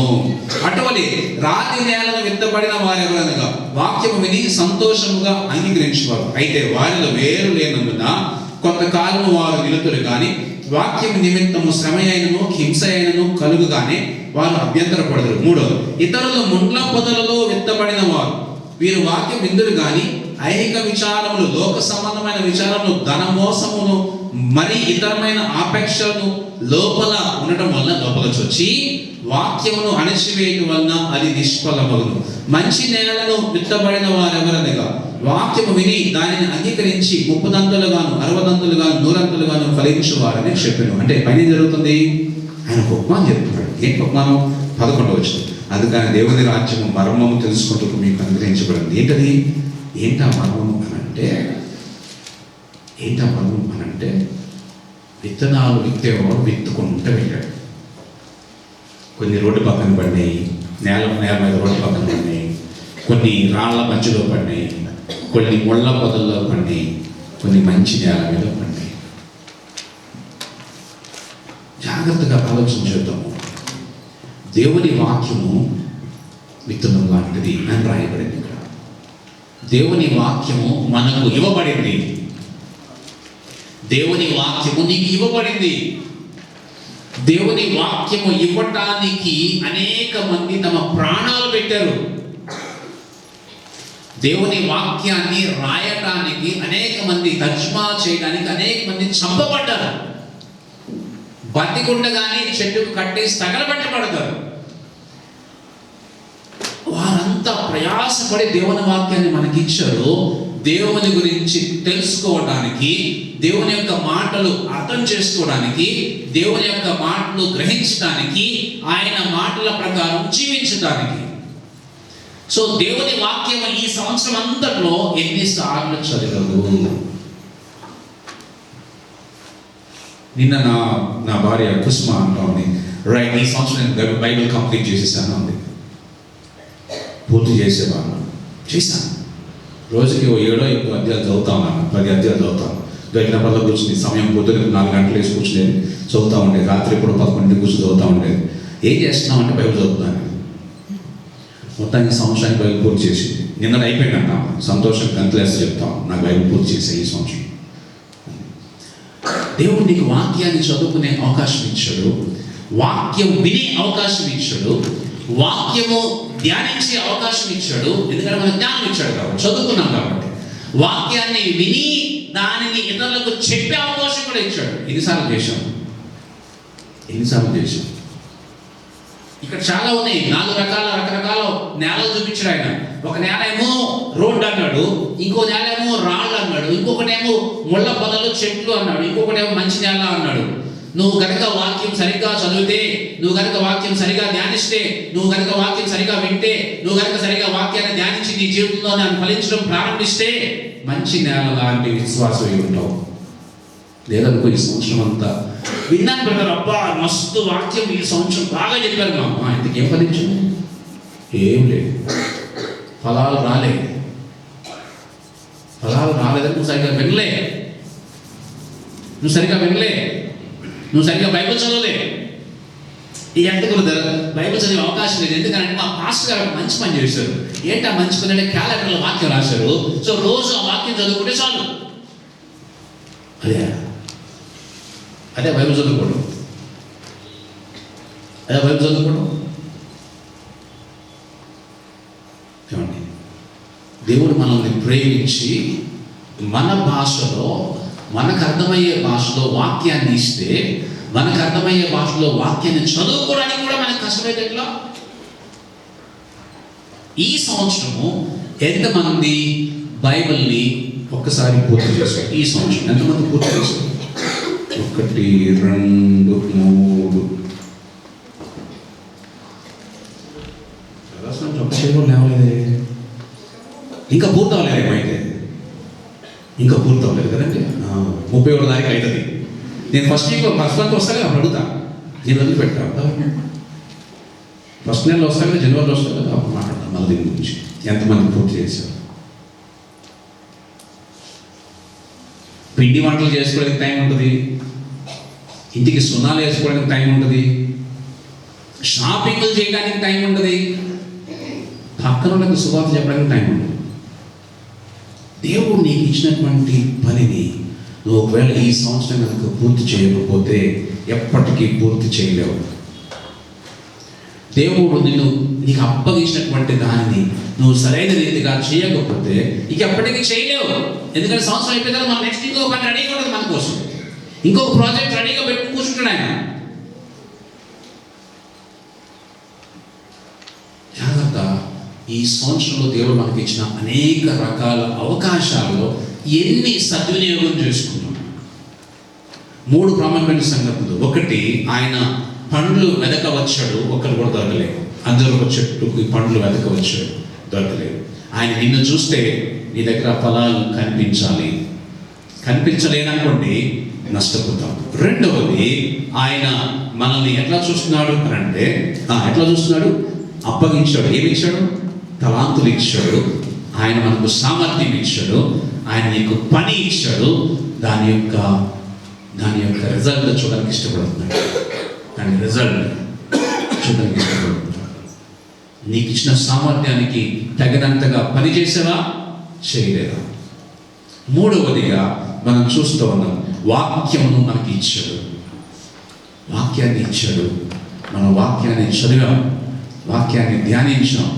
అటువంటి రాతి నేలను విత్తబడిన వారి వలనగా వాక్యము విని సంతోషముగా అంగీకరించేవారు. అయితే వారిలో వేరు లేనందున కొంతకాలం వారు నిలుతురు కానీ వాక్యం నిమిత్తము శ్రమ అయినను హింస అయినను కలుగుగానే వారు అభ్యంతరపడరు. 3వ, ఇతరులు ముండ్ల పొదలలో విత్తబడిన వారు. వీరు వాక్యం విందురు గాని ఐహిక విచారములు, లోక సంబంధమైన విచారములు, ధనమోసమును, మరి ఇతరమైన ఆపేక్షలను లోపల ఉండటం వలన లోపల చొచ్చి వాక్యమును అణచివేయటం వలన అది నిష్ఫలమగును. మంచి నేలను విత్తబడిన వారెవరనగా వాక్యము విని దానిని అంగీకరించి 30 దంతులుగాను 60 దంతులుగాను 100 దంతులుగాను ఫలించువారని చెప్పాను. అంటే పని జరుగుతుంది. ఆయన ఉపమానం చెప్తున్నాడు. ఏంటి ఉపమానం? 11వ వచనం. అందుకని దేవుని రాజ్యము మర్మము తెలుసుకుంటూ మీకు అనుగ్రహించబడింది. ఏంటది? ఏంటా మర్మము అనంటే విత్తనాలు విత్తేవాడు విత్తుకుంటూ వెళ్ళాడు. కొన్ని రోడ్డు పక్కన పడినాయి, నేల మీద రోడ్డు పక్కన పడినాయి, కొన్ని రాళ్ల మధ్యలో పడినాయి, కొన్ని ముళ్ళ పొదల్లో పడినాయి, కొన్ని మంచి నేల మీద పడినాయి. జాగ్రత్తగా ఆలోచించేద్దాము. దేవుని వాక్యము విత్తనం లాంటిది అని రాయబడింది ఇక్కడ. దేవుని వాక్యము మనకు ఇవ్వబడింది. దేవుని వాక్యము నీకు ఇవ్వబడింది. దేవుని వాక్యము ఇవ్వటానికి అనేక మంది తమ ప్రాణాలు పెట్టారు. దేవుని వాక్యాన్ని రాయటానికి అనేక మంది, తర్జుమా చేయడానికి అనేక మంది చంపబడ్డారు. బతికుండగానే చెట్టుకు కట్టేసి తగలబెట్టబడతారు. వారంతా ప్రయాసపడి దేవుని వాక్యాన్ని మనకిచ్చారు. దేవుని గురించి తెలుసుకోవడానికి, దేవుని యొక్క మాటలు అర్థం చేసుకోవడానికి, దేవుని యొక్క మాటలు గ్రహించడానికి, ఆయన మాటల ప్రకారం జీవించడానికి. సో దేవుని వాక్యం ఈ సంవత్సరం అంతట్లో ఎన్నిసార్లు చదివారు? నిన్న నా భార్య కుసుమ అంటా ఉంది, రైట్, ఈ సంవత్సరం నేను బైబిల్ కంప్లీట్ చేసేసాను అంది. పూర్తి చేశాను. రోజుకి 7 అధ్యాయాలు చదువుతాను, 10 అధ్యాయాలు చదువుతాను. గడిన పనులు కూర్చుని సమయం పొద్దున 4 గంటలు వేసి కూర్చునేది, చదువుతూ ఉండేది. రాత్రి ఇప్పుడు 11 కూర్చొని చదువుతూ ఉండేది. ఏం చేస్తున్నాం అంటే బైబిల్ చదువుతున్నాను. మొత్తానికి సంవత్సరానికి బైబిల్ పూర్తి చేసింది. నిన్న అయిపోయిందంట. సంతోషం గంతలేసి చెప్తాం, నాకు బైబిల్ పూర్తి చేసే ఈ సంవత్సరం. దేవుడు నీకు వాక్యాన్ని చదువుకునే అవకాశం ఇచ్చాడు, వాక్యం వినే అవకాశం ఇచ్చాడు, వాక్యము ధ్యానించే అవకాశం ఇచ్చాడు. ఎందుకంటే మనకు జ్ఞానం ఇచ్చాడు కాబట్టి, చదువుకున్నాం కాబట్టి. వాక్యాన్ని విని దానిని ఇతరులకు చెప్పే అవకాశం కూడా ఇచ్చాడు. ఎన్నిసార్లు చేశాం? ఇక్కడ చాలా ఉన్నాయి. 4 రకరకాల నేలలు చూపించాడు ఆయన. ఒక నేల ఏమో రోడ్డు అన్నాడు, ఇంకో నేల ఏమో రాళ్ళు అన్నాడు, ఇంకొకటేమో ముళ్ళ పొదలు చెట్లు అన్నాడు, ఇంకొకటేమో మంచి నేల అన్నాడు. నువ్వు కనుక వాక్యం సరిగ్గా చదివితే, నువ్వు కనుక వాక్యం సరిగా ధ్యానిస్తే, నువ్వు కనుక వాక్యం సరిగా వింటే, నువ్వు కనుక సరిగా వాక్యాన్ని ధ్యానించి నీ జీవితంలో దాన్ని ఫలించడం ప్రారంభిస్తే మంచి నేల లాంటి విశ్వాసం ఉంటావు. లేదనుకో ఈ సంవత్సరం అంతా విన్నాను పెట్టారు, అబ్బా మస్తు వాక్యం ఈ సంవత్సరం బాగా చెప్పారు మా అమ్మ, ఇంతకేం ఫలించు? ఏం లేదు, ఫలాలు రాలేదు. ఫలాలు రాలేదని నువ్వు సరిగ్గా వినలే, నువ్వు సరిగ్గా బైబిల్ చదవలే. ఈ ఎంతకులు బైబిల్ చదివే అవకాశం లేదు. ఎందుకంటే మా పాస్టర్ గారు మంచి పని చేశారు. ఏంటి ఆ మంచి పని అంటే క్యాలెండర్లో వాక్యం రాశారు. సో రోజు ఆ వాక్యం చదువుకుంటే చాలు. అదే బైబిల్ చదువుకోవడం. ఏమండి, దేవుడు మనల్ని ప్రేమించి మన భాషలో, మనకు అర్థమయ్యే భాషలో వాక్యాన్ని ఇస్తే, మనకు అర్థమయ్యే భాషలో వాక్యాన్ని చదువుకోవడానికి కూడా మనకు కష్టమైతే ఎట్లా? ఈ సంవత్సరము ఎంతమంది బైబిల్ని ఒక్కసారి పూర్తి చేశారు? ఈ సంవత్సరం ఎంతమంది పూర్తి చేశారు? 1 2 3 లేవలేదే, ఇంకా పూర్తి అవ్వలేదు. ఏమైతే ఇంకా పూర్తి అవ్వలేదు కదండి. 31 తారీఖు అవుతుంది. నేను ఫస్ట్ మంత్ వస్తాను అప్పుడు అడుగుతా, నేను వదిలిపెట్టా. ఫస్ట్ నెలలో వస్తాను కదా, జనవరిలో వస్తాను కదా, అప్పుడు మాట్లాడతాను మళ్ళీ దీని గురించి. ఎంతమంది పూర్తి చేశారు? పిండి వంటలు చేసుకోవడానికి టైం ఉంటుంది, ఇంటికి సున్నాలు వేసుకోవడానికి టైం ఉంటుంది, షాపింగ్లు చేయడానికి టైం ఉంటుంది, పక్కన వాళ్ళకి శుభార్త చెప్పడానికి టైం ఉంటుంది. దేవుడు నీకు ఇచ్చినటువంటి పనిని నువ్వు ఒకవేళ ఈ సంవత్సరం కనుక పూర్తి చేయకపోతే ఎప్పటికీ పూర్తి చేయలేవు. దేవుడు నీకు అప్పగించినటువంటి దానిని నువ్వు సరైన రీతిగా చేయకపోతే ఇక ఎప్పటికీ చేయలేవు. ఎందుకంటే సంవత్సరం అయిపోయిన తర్వాత మన నెక్స్ట్ ఇంకొక పని రెడీగా ఉంటుంది, మన కోసం ఇంకొక ప్రాజెక్ట్ రెడీగా పెట్టి కూర్చుంటాడు ఆయన. జాగ్రత్త. ఈ సంవత్సరంలో దేవుడు మనకి ఇచ్చిన అనేక రకాల అవకాశాల్లో ఎన్ని సద్వినియోగం చేసుకున్నాం? 3 ప్రాముఖ్యమైన సంగతులు. 1, ఆయన పండ్లు వెదకవచ్చాడు, ఒక్కరు కూడా దొరకలేదు. అందరూ ఒక చెట్టుకి పండ్లు వెదకవచ్చాడు, దొరకలేదు. ఆయన నిన్ను చూస్తే నీ దగ్గర ఫలాలు కనిపించలేదనుకోండి, నష్టపోతాం. 2వది, ఆయన మనల్ని ఎట్లా చూస్తున్నాడు అని అంటే, ఎట్లా చూస్తున్నాడు? అప్పగించాడు. ఏమి ఇచ్చాడు? తలాంతులు ఇచ్చాడు. ఆయన మనకు సామర్థ్యం ఇచ్చాడు. ఆయన నీకు పని ఇచ్చాడు. దాని యొక్క రిజల్ట్ చూడడానికి ఇష్టపడుతున్నాడు. నీకు ఇచ్చిన సామర్థ్యానికి తగినంతగా పని చేసావా, చేయలేదా? 3వదిగా మనం చూస్తూ ఉన్నాం, వాక్యమును మనకి ఇచ్చాడు. వాక్యాన్ని ఇచ్చాడు. మనం వాక్యాన్ని చదివాం, వాక్యాన్ని ధ్యానించాం.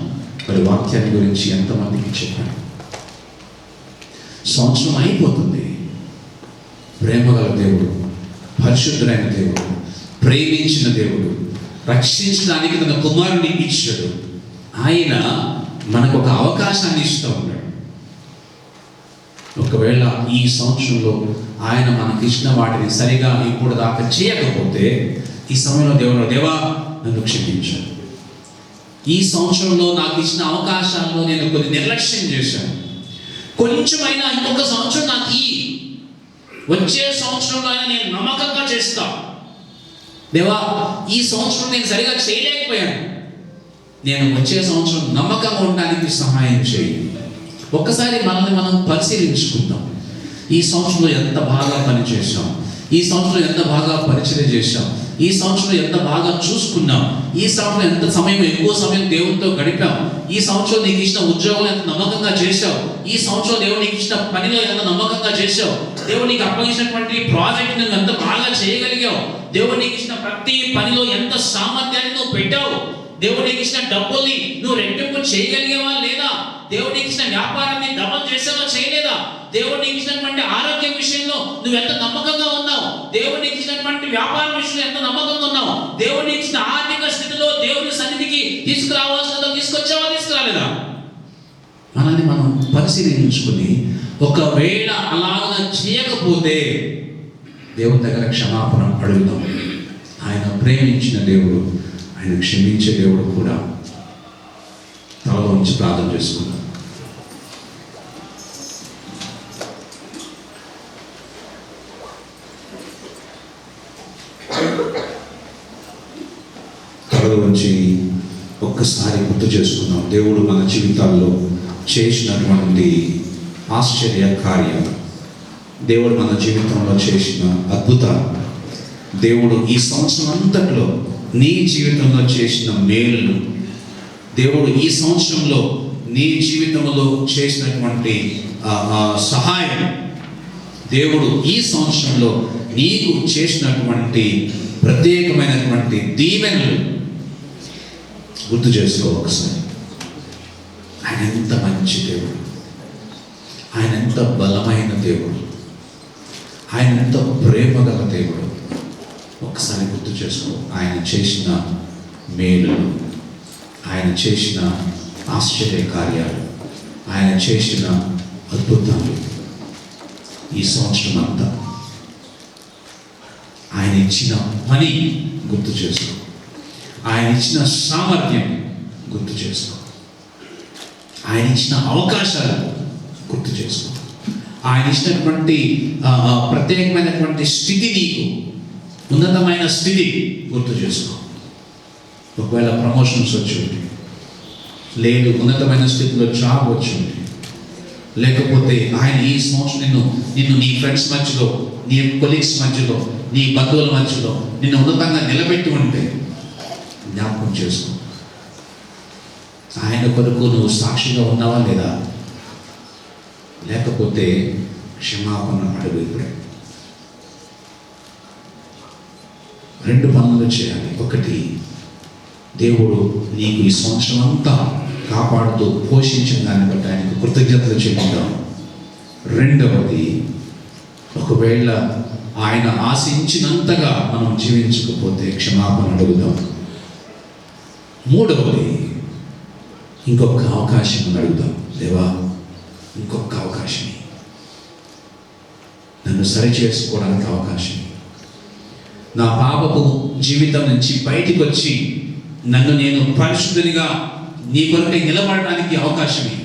మరి వాక్యాన్ని గురించి ఎంతమందికి చెప్పాను? సంవత్సరం అయిపోతుంది. ప్రేమగల దేవుడు, పరిశుద్ధుడైన దేవుడు, ప్రేమించిన దేవుడు, రక్షించడానికి తన కుమారుని ఇచ్చాడు. ఆయన మనకు ఒక అవకాశాన్ని ఇస్తూ ఉన్నాడు. ఒకవేళ ఈ సంవత్సరంలో ఆయన మనకి ఇచ్చిన వాటిని సరిగా ఇప్పుడు దాకా చేయకపోతే, ఈ సమయంలో దేవా నన్ను క్షమించాను. ఈ సంవత్సరంలో నాకు ఇచ్చిన అవకాశాల్లో నేను కొన్ని నిర్లక్ష్యం చేశాను. కొంచెమైనా ఇంకొక సంవత్సరం నాకు వచ్చే సంవత్సరంలో అయినా నేను నమ్మకంగా చేస్తా. దేవా, ఈ సంవత్సరం నేను సరిగా చేయలేకపోయాను, నేను వచ్చే సంవత్సరం నమ్మకంగా ఉండడానికి సహాయం చేయి. ఒక్కసారి మనల్ని మనం పరిశీలించుకుందాం. ఈ సంవత్సరంలో ఎంత బాగా పనిచేసాం, ఈ సంవత్సరం ఎంత బాగా పరిచయం చేశాం, ఈ సంవత్సరం ఎంత బాగా చూసుకున్నాం, ఈ సంవత్సరం ఎంత సమయం, ఎక్కువ సమయం దేవునితో గడిపాం, ఈ సంవత్సరం నీకు ఇచ్చిన ఉద్యోగం ఎంత నమ్మకంగా చేశావు, ఈ సంవత్సరం దేవుడు నీకు ఇచ్చిన పనిలో ఎంత నమ్మకంగా చేశావు, దేవుడు నీకు అప్పగించినటువంటి ప్రాజెక్ట్ నువ్వు ఎంత బాగా చేయగలిగావు, దేవుడు నీకు ఇచ్చిన ప్రతి పనిలో ఎంత సామర్థ్యాన్ని నువ్వు పెట్టావు, దేవుడు నీకు ఇచ్చిన డబ్బుల్ని నువ్వు రెట్టింపు చేయగలిగేవా లేదా, దేవుడు నీకు ఇచ్చిన వ్యాపారాన్ని డబల్ చేసావా చేయలేదా, దేవుడు నీకు ఇచ్చినటువంటి ఆరోగ్యం విషయంలో నువ్వు ఎంత నమ్మకంగా ఉన్నావు, దేవుడు నీకు ఇచ్చినటువంటి వ్యాపారం విషయంలో ఎంత నమ్మకంగా ఉన్నావు, దేవుడు నీకు ఇచ్చిన ఆర్థిక స్థితిలో దేవుని సన్నిధికి తీసుకురావాల్సిన తీసుకొచ్చావా తీసుకురాలేదా? మనల్ని మనం పరిశీలించుకుని ఒకవేళ అలాగ చేయకపోతే దేవుని దగ్గర క్షమాపణ అడుగుదాం. ఆయన ప్రేమించిన దేవుడు, ఆయన క్షమించే దేవుడు కూడా. తలలో ఉంచి ప్రార్థన చేసుకుందాం. తలలో ఉంచి ఒక్కసారి గుర్తు చేసుకుందాం. దేవుడు మన జీవితాల్లో చేసినటువంటి ఆశ్చర్య కార్యం, దేవుడు మన జీవితంలో చేసిన అద్భుతాలు, దేవుడు ఈ సంవత్సరం అంతట్లో నీ జీవితంలో చేసిన మేలులు, దేవుడు ఈ సంవత్సరంలో నీ జీవితంలో చేసినటువంటి సహాయం, దేవుడు ఈ సంవత్సరంలో నీకు చేసినటువంటి ప్రత్యేకమైనటువంటి దీవెనలు గుర్తు చేసుకో ఒకసారి. ఆయన ఎంత మంచి దేవుడు, ఆయన ఎంత బలమైన దేవుడు, ఆయన ఎంత ప్రేమ గల దేవుడు. ఒకసారి గుర్తు చేసుకో. ఆయన చేసిన మేలులు, ఆయన చేసిన ఆశ్చర్య కార్యాలు, ఆయన చేసిన అద్భుతాలు ఈ సంవత్సరం అంతా. ఆయన ఇచ్చిన పని గుర్తు చేసుకో. ఆయన ఇచ్చిన సామర్థ్యం గుర్తు చేసుకో. ఆయన ఇచ్చిన అవకాశాలు గుర్తు చేసుకో. ఆయన ఇచ్చినటువంటి ప్రత్యేకమైనటువంటి స్థితి, నీకు ఉన్నతమైన స్థితి గుర్తు చేసుకో. ఒకవేళ ప్రమోషన్స్ వచ్చి ఉంటే, లేదు ఉన్నతమైన స్థితిలో జాబ్ వచ్చి ఉంటే, లేకపోతే ఆయన ఈ సంవత్సరం నిన్ను నీ ఫ్రెండ్స్ మధ్యలో, నీ కొలీగ్స్ మధ్యలో, నీ బంధువుల మధ్యలో నిన్ను ఉన్నతంగా నిలబెట్టి ఉంటే జ్ఞాపకం చేసుకో. ఆయన కొరకు నువ్వు సాక్షిగా ఉన్నావా లేదా? లేకపోతే క్షమాపణ అడుగు. ఇప్పుడే 2 పనులు చేయాలి. ఒకటి, దేవుడు నీకు ఈ సంవత్సరం అంతా కాపాడుతూ పోషించిన దాన్ని బట్టి ఆయనకు కృతజ్ఞతలు చెల్లిద్దాం. రెండవది, ఒకవేళ ఆయన ఆశించినంతగా మనం జీవించకపోతే క్షమాపణ అడుగుదాం. మూడవది, ఇంకొక అవకాశం అడుగుదాం. దేవా, ఇంకొక అవకాశం, నన్ను సరి చేసుకోవడానికి అవకాశం, నా పాపపు జీవితం నుంచి బయటికి వచ్చి నన్ను నేను పరిశుద్ధునిగా నీ కొరకై నిలబడడానికి అవకాశమే,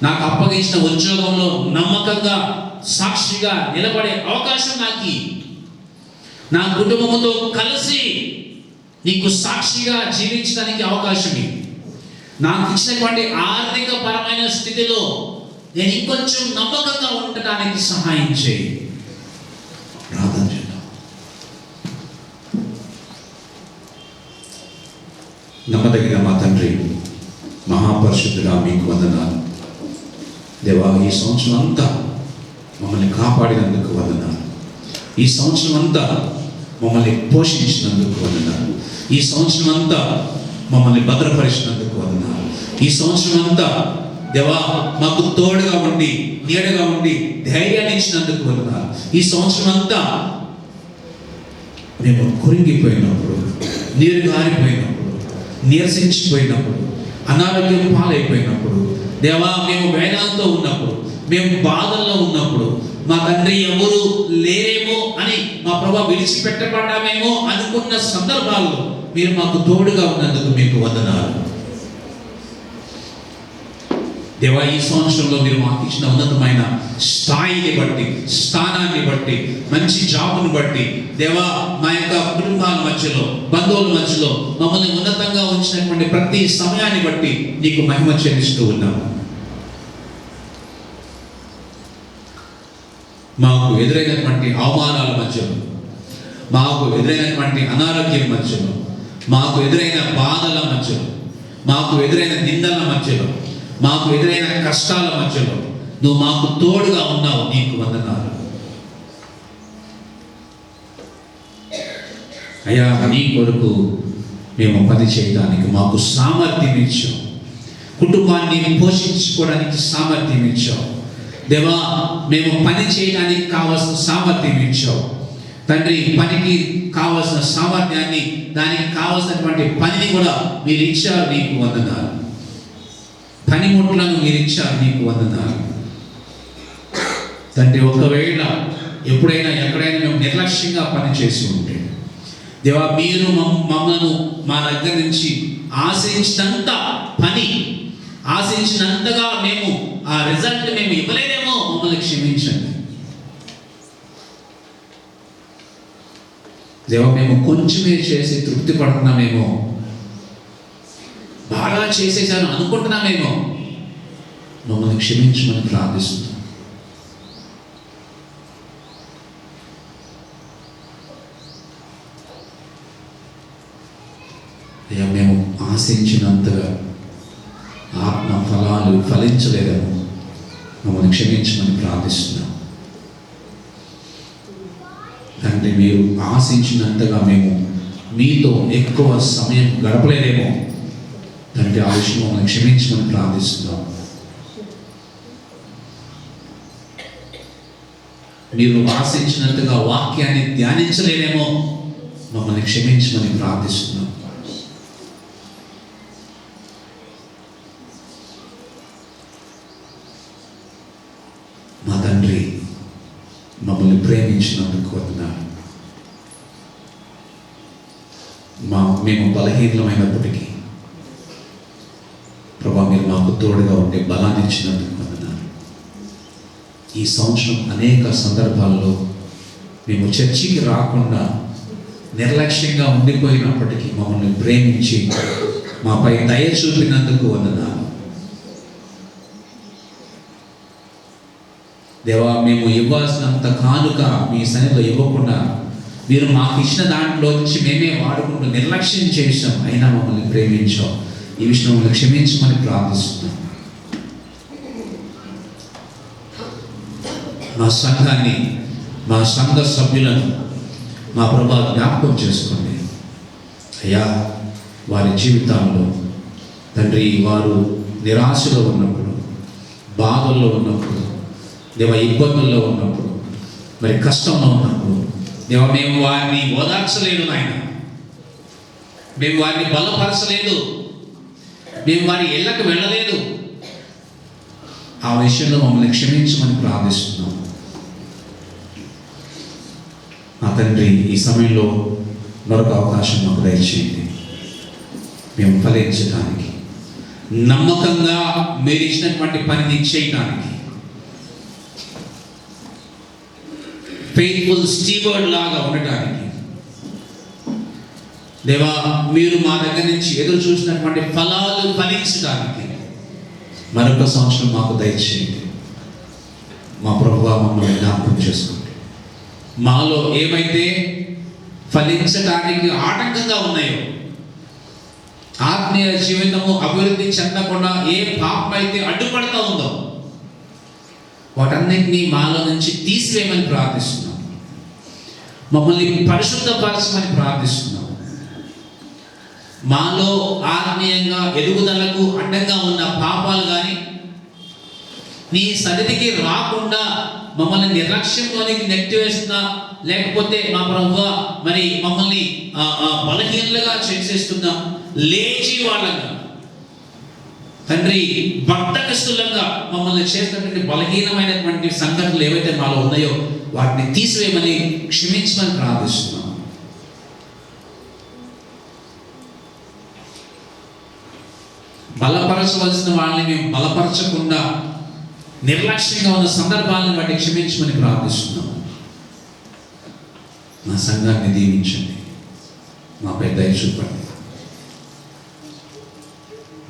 నాకు అప్పగించిన ఉద్యోగంలో నమ్మకంగా సాక్షిగా నిలబడే అవకాశం నాకు, నా కుటుంబంతో కలిసి నీకు సాక్షిగా జీవించడానికి అవకాశమే, నాకు ఇచ్చినటువంటి ఆర్థిక పరమైన స్థితిలో నేను ఇంకొంచెం నమ్మకంగా ఉండటానికి సహాయం చేయి. ప్రార్థన చేద్దాం. నమ్మదగిన మా తండ్రి, మహాపరిశుద్ధుడా, మీకు వందనాలు. దేవా, ఈ సంవత్సరం అంతా మమ్మల్ని కాపాడినందుకు వందనాలు. ఈ సంవత్సరం అంతా మమ్మల్ని పోషించినందుకు వందనాలు. ఈ సంవత్సరం అంతా మమ్మల్ని భద్రపరిచినందుకు వందనాలు. ఈ సంవత్సరం అంతా దేవా మాకు తోడుగా ఉండి, నీడగా ఉండి, ధైర్యాన్ని ఇచ్చినందుకు వందనాలు. ఈ సంవత్సరం అంతా మేము కురింగిపోయినప్పుడు, నీరు గారిపోయినప్పుడు, నీరసించిపోయినప్పుడు, అనారోగ్యం పాలైపోయినప్పుడు, దేవా మేము వేదనతో ఉన్నప్పుడు, మేము బాధల్లో ఉన్నప్పుడు, మా తండ్రి ఎవరు లేరేమో అని మా ప్రభు విడిచిపెట్టబడ్డామేమో అనుకున్న సందర్భాల్లో మీరు మాకు తోడుగా ఉన్నందుకు మీకు వందనాలు. దేవా, ఈ సంవత్సరంలో మీరు మాకు ఇచ్చిన ఉన్నతమైన స్థాయిని బట్టి, స్థానాన్ని బట్టి, మంచి జాబును బట్టి, దేవా మా యొక్క కుటుంబాల మధ్యలో, బంధువుల మధ్యలో మమ్మల్ని ఉన్నతంగా ఉంచినటువంటి ప్రతి సమయాన్ని బట్టి నీకు మహిమ చెల్లిస్తూ ఉన్నాము. మాకు ఎదురైనటువంటి అవమానాల మధ్యలో, మాకు ఎదురైనటువంటి అనారోగ్యం మధ్యలో, మాకు ఎదురైన బాధల మధ్యలో, మాకు ఎదురైన నిందల మధ్యలో, మాకు ఎదురైన కష్టాల మధ్యలో నువ్వు మాకు తోడుగా ఉన్నావు. నీకు వందనాలు అయ్యా. నీ కొరకు మేము పని చేయడానికి మాకు సామర్థ్యం ఇచ్చావు. కుటుంబాన్ని పోషించుకోవడానికి సామర్థ్యం ఇచ్చావు. దేవా, మేము పని చేయడానికి కావాల్సిన సామర్థ్యం ఇచ్చావు తండ్రి. పనికి కావాల్సిన సామర్థ్యాన్ని, దానికి కావాల్సినటువంటి పనిని కూడా మీరు ఇచ్చారు. నీకు వందనాలు. పనిముట్లను మీరు ఇచ్చారు. నీకు వందనాలు తండ్రి. ఒకవేళ ఎప్పుడైనా ఎక్కడైనా మేము నిర్లక్ష్యంగా పనిచేసి ఉంటే, దేవా మీరు మమ్మల్ని మా దగ్గర నుంచి ఆశించినంత పని, ఆశించినంతగా మేము ఆ రిజల్ట్ మేము ఇవ్వలేదేమో, మమ్మల్ని క్షమించండి దేవా. మేము కొంచెమే చేసి తృప్తి పడుతున్నామేమో, బాగా చేసేసాను అనుకుంటున్నామేమో, మమ్మల్ని క్షమించమని ప్రార్థిస్తున్నాం. మేము ఆశించినంతగా ఆత్మ ఫలాలు ఫలించలేదేమో, మమ్మల్ని క్షమించమని ప్రార్థిస్తున్నాం తండ్రి. మీరు ఆశించినంతగా మేము మీతో ఎక్కువ సమయం గడపలేదేమో తండ్రి, ఆ విషయం మమ్మల్ని క్షమించమని ప్రార్థిస్తున్నాం. మీరు ఆశించినంతగా వాక్యాన్ని ధ్యానించలేదేమో, మమ్మల్ని క్షమించమని ప్రార్థిస్తున్నాం. మా తండ్రి, మమ్మల్ని ప్రేమించినందుకు వందనాలు. మేము బలహీనమైనప్పటికీ ప్రభా మీరు మాకు తోడుగా ఉండే బలాన్ని ఇచ్చినందుకు వందనాలు. ఈ సంవత్సరం అనేక సందర్భాల్లో మేము చర్చికి రాకుండా నిర్లక్ష్యంగా ఉండిపోయినప్పటికీ మమ్మల్ని ప్రేమించి మాపై దయ చూపినందుకు వందనాలు దేవా. మేము ఇవ్వాల్సినంత కానుక మీ సన్నిధిలో ఇవ్వకుండా మీరు మాకు ఇచ్చిన దాంట్లోంచి మేమే వాడుకుంటూ నిర్లక్ష్యం చేసాం, అయినా మమ్మల్ని ప్రేమించాం. ఈ విషయం మమ్మల్ని క్షమించమని ప్రార్థిస్తున్నాం. మా సంఘాన్ని, మా సంఘ సభ్యులను మా ప్రభా జ్ఞాపకం చేసుకోండి అయ్యా. వారి జీవితాల్లో తండ్రి వారు నిరాశలో ఉన్నప్పుడు, బాధల్లో ఉన్నప్పుడు, దేవ ఇబ్బందుల్లో ఉన్నప్పుడు, మరి కష్టంలో ఉన్నప్పుడు దేవ మేము వారిని ఓదార్చలేదు నాయన, మేము వారిని బలపరచలేదు, మేము వారి ఇళ్ళకు వెళ్ళలేదు. ఆ విషయంలో మమ్మల్ని క్షమించమని ప్రార్థిస్తున్నాం నా తండ్రి. ఈ సమయంలో మరొక అవకాశం మాకు దయచేయండి, మేము ఫలించడానికి, నమ్మకంగా మీరు ఇచ్చినటువంటి పనిని చేయడానికి, ఫెయిత్ఫుల్ స్టీవర్డ్ లాగా ఉండటానికి దేవా మీరు మా దగ్గర నుంచి ఎదురు చూసినటువంటి ఫలాలు ఫలించడానికి మరొక సంవత్సరం మాకు దయచేయండి. మా ప్రభువా మమ్మల్ని జ్ఞాపకం చేసుకోండి. మాలో ఏమైతే ఫలించడానికి ఆటంకంగా ఉన్నాయో, ఆత్మీయ జీవితము అభివృద్ధి చెందకుండా ఏ పాపం అయితే అడ్డుపడతా ఉందో వాటన్నిటినీ మాలో నుంచి తీసివేయమని ప్రార్థిస్తున్నాం. మమ్మల్ని పరిశుద్ధపరచమని ప్రార్థిస్తున్నాం. మాలో ఆత్మీయంగా ఎదుగుదలకు అడ్డంగా ఉన్న పాపాలు కానీ నీ సన్నిధికి రాకుండా మమ్మల్ని నిర్లక్ష్యంలోనికి నెట్టివేస్తున్నా, లేకపోతే మా ప్రభువా మరి మమ్మల్ని బలహీనలుగా చేసేస్తున్నా, లేచి వాళ్ళగా తండ్రి బద్ధకస్తులంగా మమ్మల్ని చేసినటువంటి బలహీనమైనటువంటి సంఘటనలు ఏవైతే మాలో ఉన్నాయో వాటిని తీసివేయమని క్షమించమని ప్రార్థిస్తున్నాం. బలపరచవలసిన వాళ్ళని మేము బలపరచకుండా నిర్లక్ష్యంగా ఉన్న సందర్భాలను బట్టి క్షమించమని ప్రార్థిస్తున్నాం. మా సంఘాన్ని దీవించండి, మాపై దయ చూపండి.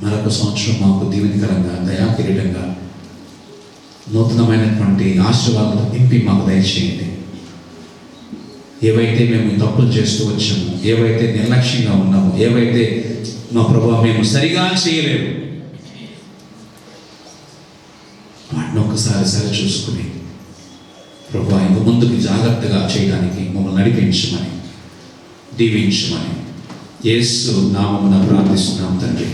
మరొక సంవత్సరం మాకు దీవెనకరంగా, దయాకిరీటంగా, నూతనమైనటువంటి ఆశీర్వాదాలు నింపి మాకు దయచేయండి. ఏవైతే మేము తప్పులు చేస్తూ వచ్చామో, ఏవైతే నిర్లక్ష్యంగా ఉన్నామో, ఏవైతే మా ప్రభువా మేము సరిగా చేయలేము, వాటిని ఒక్కసారి సరి చూసుకుని ప్రభువా ఇంక ముందుకు జాగ్రత్తగా చేయడానికి మమ్మల్ని నడిపించమని, దీవించమని యేసు నామమున ప్రార్థిస్తున్నాం తండ్రి.